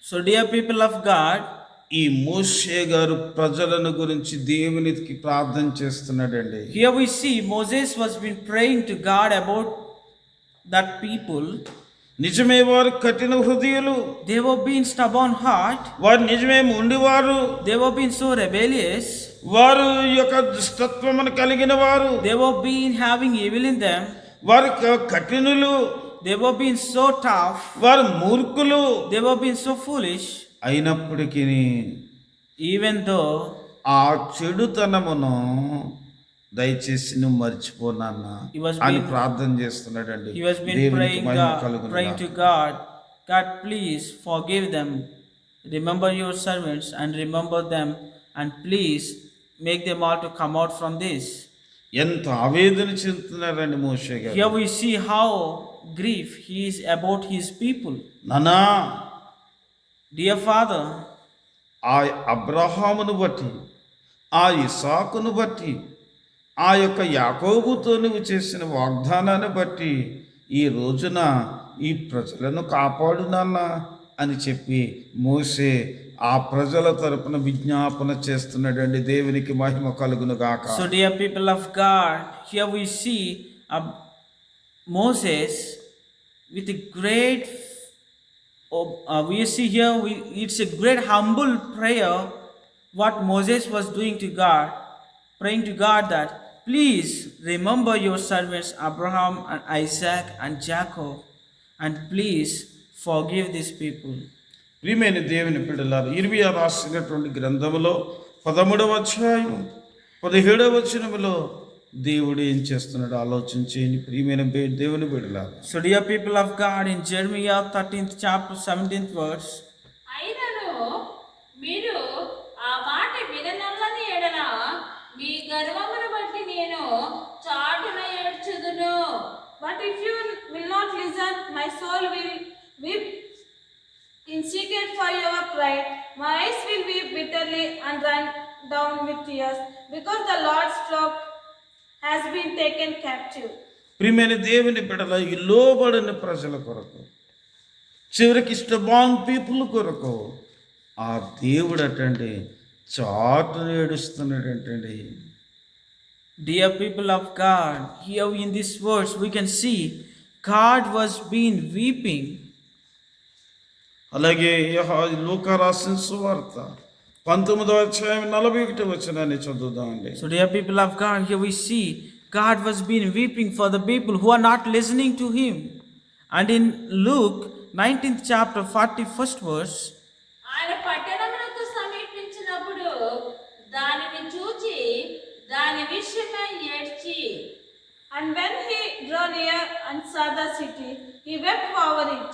so dear people of God, ఈ మోషే గారు ప్రజలను గురించి దేవునికి ప్రార్థన చేస్తున్నాడండి. here we see Moses was been praying to God about that people. నిజమే వారు కఠిన హృదయులు, They were being stubborn heart, వారు నిజమే మొండివారు, they were being so rebellious, వారు యొక్క దుష్టత్వమును కలిగిన వారు, they were being having evil in them, వారు కఠినులు, they were being so tough, వారు మూర్ఖులు. they were being so foolish. అయినప్పటికీ Even though ఆ చెడుతనమును దయచేసి నువ్వు మర్చిపోనాన్న He was అని been- ప్రార్థన చేస్తున్నాడండి. he was been దేవునికి praying, మహిమ God, కలుగును praying to గాక. God, God please forgive them, remember your servants and remember them, and please make them all to come out from this. ఎంత ఆవేదన చెందుతున్నారండి మోషే గారు. Here we see how grief he is about his people. నానా, Dear Father, ఆ అబ్రహామును బట్టి, ఆ ఇసాకును బట్టి, ఆ యొక్క యాకోబుతో నువ్వు చేసిన వాగ్దానాన్ని బట్టి ఈ రోజున ఈ ప్రజలను కాపాడు నాన్న అని చెప్పి మోసే ఆ ప్రజల తరపున విజ్ఞాపన చేస్తున్నాడండి. దేవునికి మహిమ కలుగును గాక. so dear people of God, here we see Moses with a great we see here it's a great humble prayer what Moses was doing to God, praying to God that please remember your servants Abraham and Isaac and Jacob, and please forgive these people. ప్రియమైన దేవుని బిడ్డలారా, ఇర్మియా రాసినటువంటి గ్రంథములో 13వ అధ్యాయం 17వ వచనములో దేవుడు ఏం చేస్తున్నాడు ఆలోచించేయండి ప్రియమైన దేవుని బిడ్డలారా. So dear people of God, in Jeremiah 13th chapter 17th verse, అయినను మీరు ఆ మాట విననొల్లని ఎడల మీ గర్వమును బట్టి నేను చాటున ఏడ్చుదును. But if you will not listen, my soul will weep in secret for your pride. My eyes will weep bitterly and run down with tears, because the Lord's flock has been taken captive. ప్రియమైన దేవుని బిడ్డల ఈ లోబడిన ప్రజల కొరకు, చివరికి stubborn people కొరకు ఆ దేవుడు అటండి చాటును ఏడుస్తున్నాడు అంటండి. Dear people of God, here in these words we can see God was being weeping. అలాగే లూకా రాసిన సువార్త 19వ అధ్యాయం 41 వచనాన్ని చదువుదామండి. So dear people of God, here we see God was being weeping for the people who are not listening to him. And in Luke 19th chapter 41st verse, ఆయన పట్టణమునకు సమీపించినప్పుడు దానిని చూచి దాని విషయమై ఏడ్చి, and when he drew near and saw the city, he wept over it.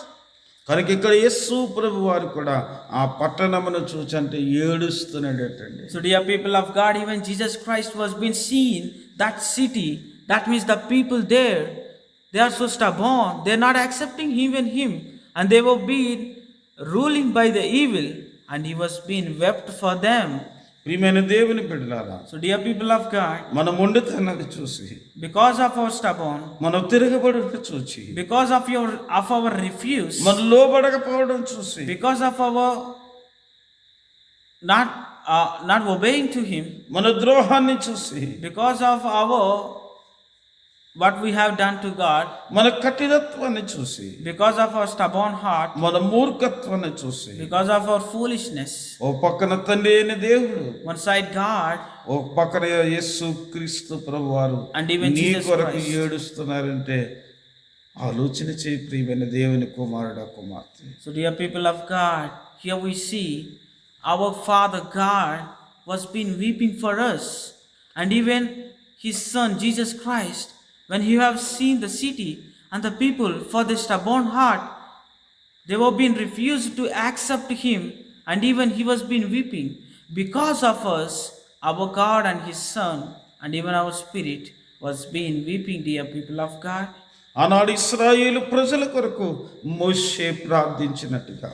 కనుక ఇక్కడ యేసు ప్రభు వారు కూడా ఆ పట్టణమును చూచి అంటే ఏడుస్తున్నాడటండి. so dear people of God, even Jesus Christ was being seen that city. That means the people there, they are so stubborn, they are not accepting even him, and they were being ruling by the evil, and he was being wept for them. ప్రియమైన దేవుని బిడ్డలారా, So dear people of God, మన మొండితనాన్ని చూసి, because of our stubborn, మనం తిరగబడుట చూసి, because of our refuse, మన లోబడకపోవడం చూసి, because of our not obeying to him, మన ద్రోహాన్ని చూసి, because of our what we have done to God, మన కఠినత్వాన్ని చూసి, because of our stubborn heart, మన మూర్ఖత్వాన్ని చూసి, because of our foolishness. ఓ పక్కన తండ్రి అయిన దేవుడు, One side God, ఓ పక్కన యేసు క్రీస్తు ప్రభువారు And even నీ Jesus కొరకు Christ. ఏడుస్తున్నారంటే ఆలోచన చేయి ప్రియమైన దేవుని కుమారుడా కుమార్తె. so dear people of God, here we see our Father God was been weeping for us, and even his Son Jesus Christ, when he have seen the city and the people for their stubborn heart, they were being refused to accept him, and even he was been weeping because of us. Our God and his Son and even our spirit was being weeping, dear people of God. ఆనాడు ఇశ్రాయేలు ప్రజల కొరకు మోషే ప్రార్థించినట్టుగా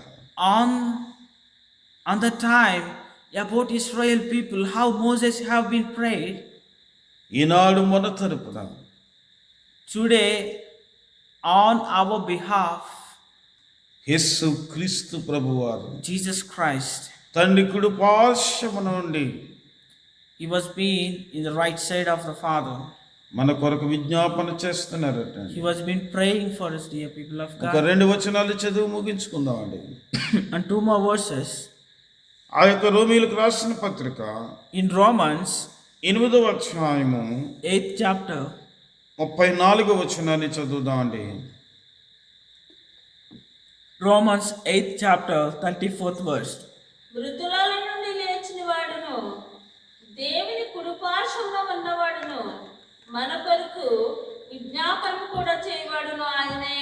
On the time about Israel people, how Moses have been prayed, ఈనాడు మన తరపున today on our behalf, యేసు క్రీస్తు ప్రభువారు Jesus Christ, తండ్రి కుడి పార్శ్వమున నుండి he was being in the right side of the Father. మన కొరకు విజ్ఞాపన చేస్తున్నారట. He was been praying for us, dear people of ఒక God. 2 వచనాలు చదువు ముగించుకుందామండి. And 2 more verses ఆ యొక్క రోమీయులకు రాసిన పత్రిక in Romans 8వ అధ్యాయము 8th chapter 34వ వచనాన్ని చదువుదామండి. Romans 8th chapter 34th verse. మృతులలో నుండి లేచిన వాడును దేవుని కుడిపార్శ్వమున ఉన్నవాడును మన కొరకు విజ్ఞాపన కూడా చేయవాడును ఆయనే.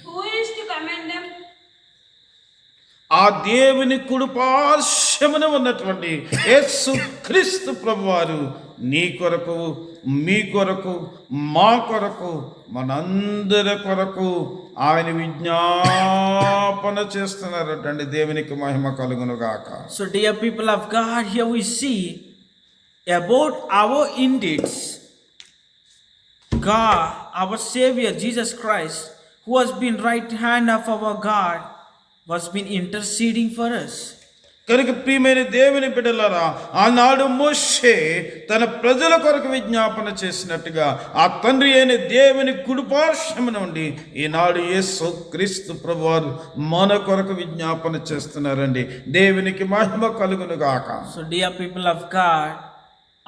Who is to commend them? ఆ దేవుని కుడి పార్శ్వమున ఉన్నటువంటి యేసు క్రీస్తు ప్రభువారు నీ కొరకు, మీ కొరకు, మా కొరకు, మనందరి కొరకు ఆయన విజ్ఞాపన చేస్తున్నారటండి. దేవునికి మహిమ కలుగును గాక. So dear people of God, here we see about our indeeds, God, our Savior Jesus Christ, who has been right hand of our God, was been interceding for us. కనుక ప్రియమైన దేవుని బిడ్డలారా, ఆనాడు మోషే తన ప్రజల కొరకు విజ్ఞాపన చేసినట్టుగా ఆ తండ్రి అయిన దేవుని కుడిపార్శ్వము నుండి ఈనాడు యేసు క్రీస్తు ప్రభువారు మన కొరకు విజ్ఞాపన చేస్తున్నారండి. దేవునికి మహిమ కలుగును గాక. So dear people of God,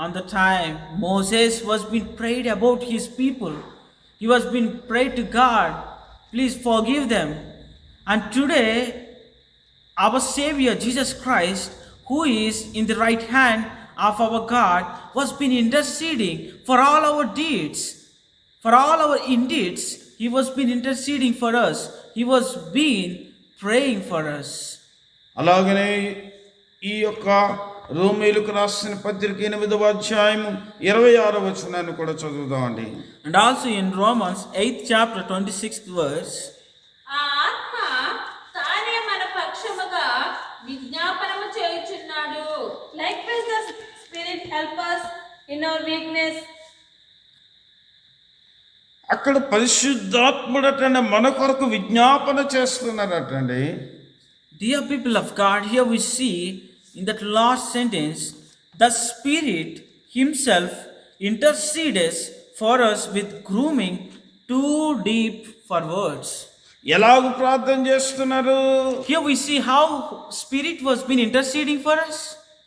on the time Moses was being prayed about his people, he was being prayed to God, please forgive them. And today our Savior Jesus Christ, who is in the right hand of our God, was been interceding for all our deeds, for all our indeeds. He was been interceding for us. He was been praying for us. అలాగనే ఈ యొక్క రోమీయులకు రాసిన పత్రిక 8వ అధ్యాయము 26వ వచనాన్ని కూడా చదువుదామండి. And also in Romans 8th chapter 26th verse, ఆ ఆత్మ తానే మన పక్షముగా విజ్ఞాపనము చేయుచున్నాడు. Likewise the Spirit help us in our weakness. అక్కడ పరిశుద్ధాత్ముడటండి మన కొరకు విజ్ఞాపన చేస్తున్నారటండి. dear people of God, here we see in that last sentence, the Spirit Himself intercedes for us with grooming too deep for words. ఎలాగ ప్రార్థన చేస్తున్నారు? Here we see how Spirit was been interceding for us.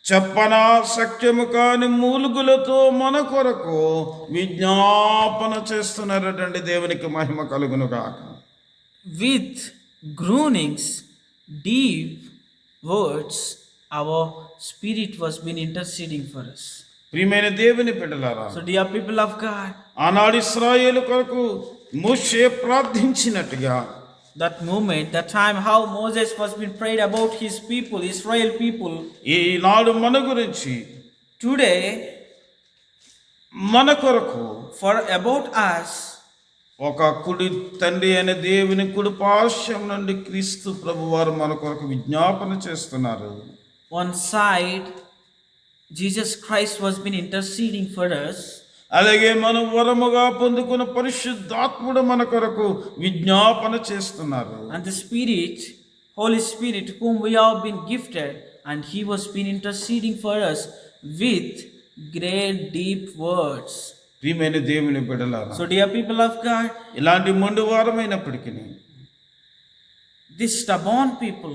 చెప్పన సత్యము కాని మూలుగులతో మన కొరకు విజ్ఞాపన చేస్తున్నారటండి. దేవునికి మహిమ కలుగును గాక. With groanings, deep words, our Spirit was been interceding for us. ప్రియమైన దేవుని బిడ్డలారా, So dear people of God, ఆనాడు ఇశ్రాయేలు కొరకు మోషే ప్రార్థించినట్టుగా that moment, that time how Moses was been prayed about his people, Israel people, ఈనాడు మన గురించి today మన కొరకు for about us, ఒక కుడి తండ్రి అయిన దేవుని కుడి పార్శ్వం నుండి క్రీస్తు ప్రభువారు మన కొరకు విజ్ఞాపన చేస్తున్నారు. one side Jesus Christ was been interceding for us, అలాగే మనం వరముగా పొందుకున్న పరిశుద్ధాత్ముడు మన కొరకు విజ్ఞాపన చేస్తున్నారు. and the Spirit, Holy Spirit, whom we have been gifted, and he was been interceding for us with great deep words. ప్రియమైన దేవుని బిడ్డలారా, So dear people of God, ఇలాంటి మొండి వారమైనప్పటికీ, these stubborn people,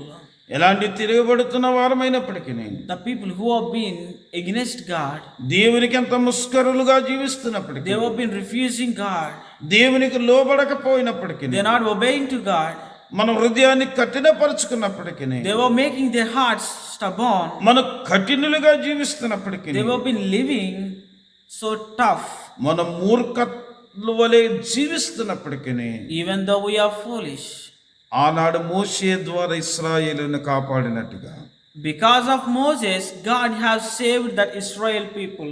ఎలాంటి తిరగబడుతున్న వారమైనప్పటికీ, the people who have been against God, దేవునికి ఎంత ముస్కరులుగా జీవిస్తున్నప్పటికీ, they have been refusing God, దేవునికి లోబడకపోయినప్పటికీ, they are not obeying to God, మన హృదయాన్ని కఠినపరుచుకున్నప్పటికీ, they were making their hearts stubborn, మన కఠినులుగా జీవిస్తున్నప్పటికీ, they were been living so tough, మన మూర్ఖుల వలె జీవిస్తున్నప్పటికీ, even though we are foolish. ఆనాడు మోషే ద్వారా ఇశ్రాయేలును కాపాడినట్టుగా Because of Moses, God has saved that Israel people.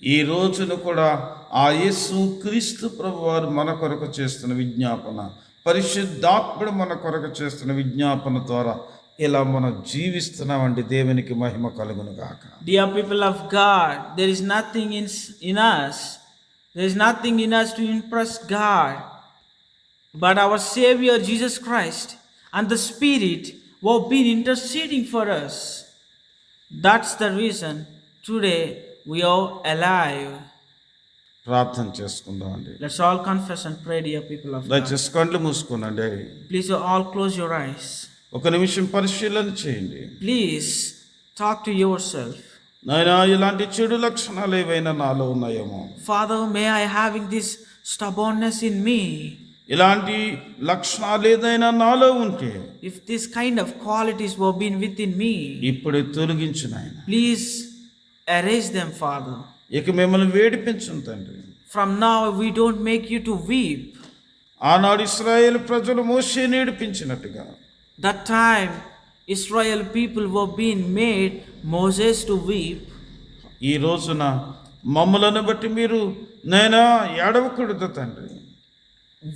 ఈ రోజును కూడా ఆ యేసు క్రీస్తు ప్రభువారు మన కొరకు చేస్తున్న విజ్ఞాపన, పరిశుద్ధాత్ముడు మన కొరకు చేస్తున్న విజ్ఞాపన ద్వారా ఇలా మనం జీవిస్తున్నామండి. దేవునికి మహిమ కలుగును గాక. Dear people of God, there is nothing in us. There is nothing in us to impress God, but our Savior Jesus Christ and the Spirit who have been interceding for us. That's the reason today we are alive. ప్రార్థన చేసుకుందామండి. Let's all confess and pray, dear people of God. దయచేసి కళ్ళు మూసుకోనండి. Please all close your eyes. ఒక నిమిషం పరిశీలన చేయండి. Please talk to yourself. నాయనా, ఇలాంటి చెడు లక్షణాలు ఏవైనా నాలో ఉన్నాయేమో, Father, may I having this stubbornness in me. ఇలాంటి లక్షణాలు ఏదైనా నాలో ఉంటే If this kind of qualities were been within me, ఇప్పుడే తొలగించు నాయన. please erase them, Father. ఇక మిమ్మల్ని వేడిపించను తండ్రి. From now we don't make you to weep. ఆనాడు ఇశ్రాయేలు ప్రజలు మోషేని ఏడిపించినట్టుగా That time Israel people were being made Moses to weep. ఈ రోజున మమ్మలను బట్టి మీరు నైనా ఏడవకూడదు తండ్రి.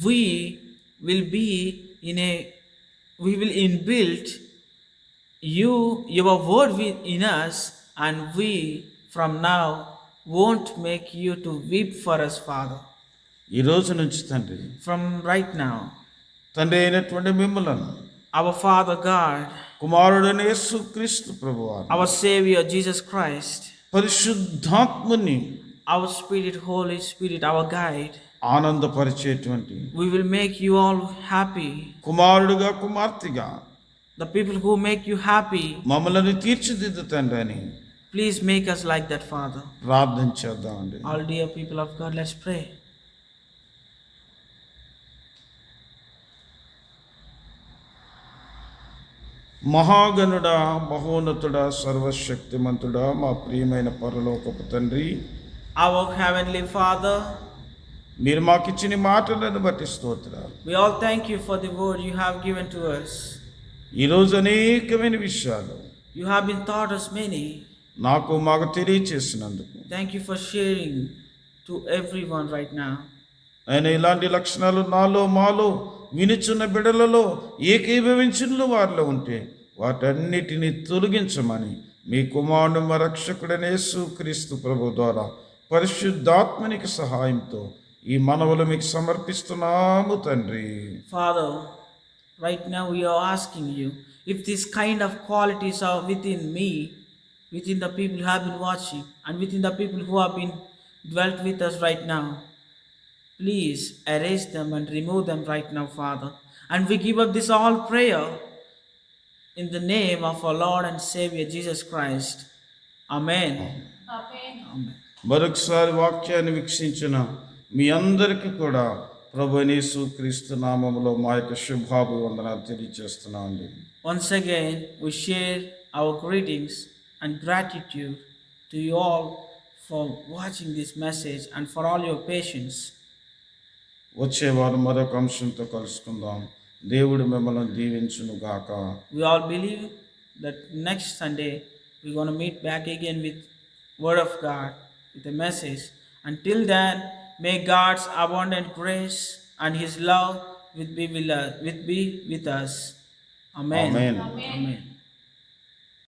We will be we will inbuilt your word in us, and we from now won't make you to weep for us, Father. ఈ రోజు నుంచి తండ్రి, From right now, తండ్రి అయినటువంటి మిమ్మలను, our Father God, కుమారుడైన యేసు క్రీస్తు ప్రభువారు, our Savior Jesus Christ, పరిశుద్ధాత్ముని, our Spirit, Holy Spirit, our guide, ఆనందపరిచేటువంటి we will make you all happy. కుమారుడుగా కుమార్తెగా The people who make you happy, మమ్మల్ని తీర్చిదిద్దు తండ్రి అని please make us like that, Father. ప్రార్థన చేద్దామండి. All dear people of God, let's pray. మహాగణుడా, మహోన్నతుడా, సర్వశక్తిమంతుడా, మా ప్రియమైన పరలోకపు తండ్రి, Our Heavenly Father, మీరు మాకిచ్చిన మాటలను బట్టి స్తోత్రాలు. we all thank you for the word you have given to us. ఈరోజు అనేకమైన విషయాలు You have been taught us many. మాకు తెలియచేసినందుకు Thank you for sharing to everyone right now. ఆయన ఇలాంటి లక్షణాలు నాలో మాలో వినుచున్న బిడలలో ఏకీభవించిన వారిలో ఉంటే వాటన్నిటినీ తొలగించమని మీ కుమారుడు మా రక్షకుడైన యేసుక్రీస్తు ప్రభు ద్వారా పరిశుద్ధాత్మనికి సహాయంతో ఈ మనవులు మీకు సమర్పిస్తున్నాము తండ్రి. Father, right now we are asking you, if this kind of qualities are within me, within the people who have been watching, and within the people who have been dwelt with us right now. Please erase them and remove them right now, Father. And we give up this all prayer in the name of our Lord and Savior Jesus Christ. Amen. Amen. Amen. మరొకసారి వాక్యాన్ని వీక్షించిన మీ అందరికీ కూడా ప్రభువైన యేసుక్రీస్తు నామములో మా యొక్క శుభాభివందనాలు తెలియజేస్తున్నామండి. Once again, we share our greetings and gratitude to you all for watching this message and for all your patience. వచ్చే వారం మరొక అంశంతో కలుసుకుందాం. దేవుడు మిమ్మల్ని దీవించును గాక. We all believe that next Sunday we're going to meet back again with Word of God, with a message. Until then, may God's abundant grace and His love be with us. Amen. Amen. Amen.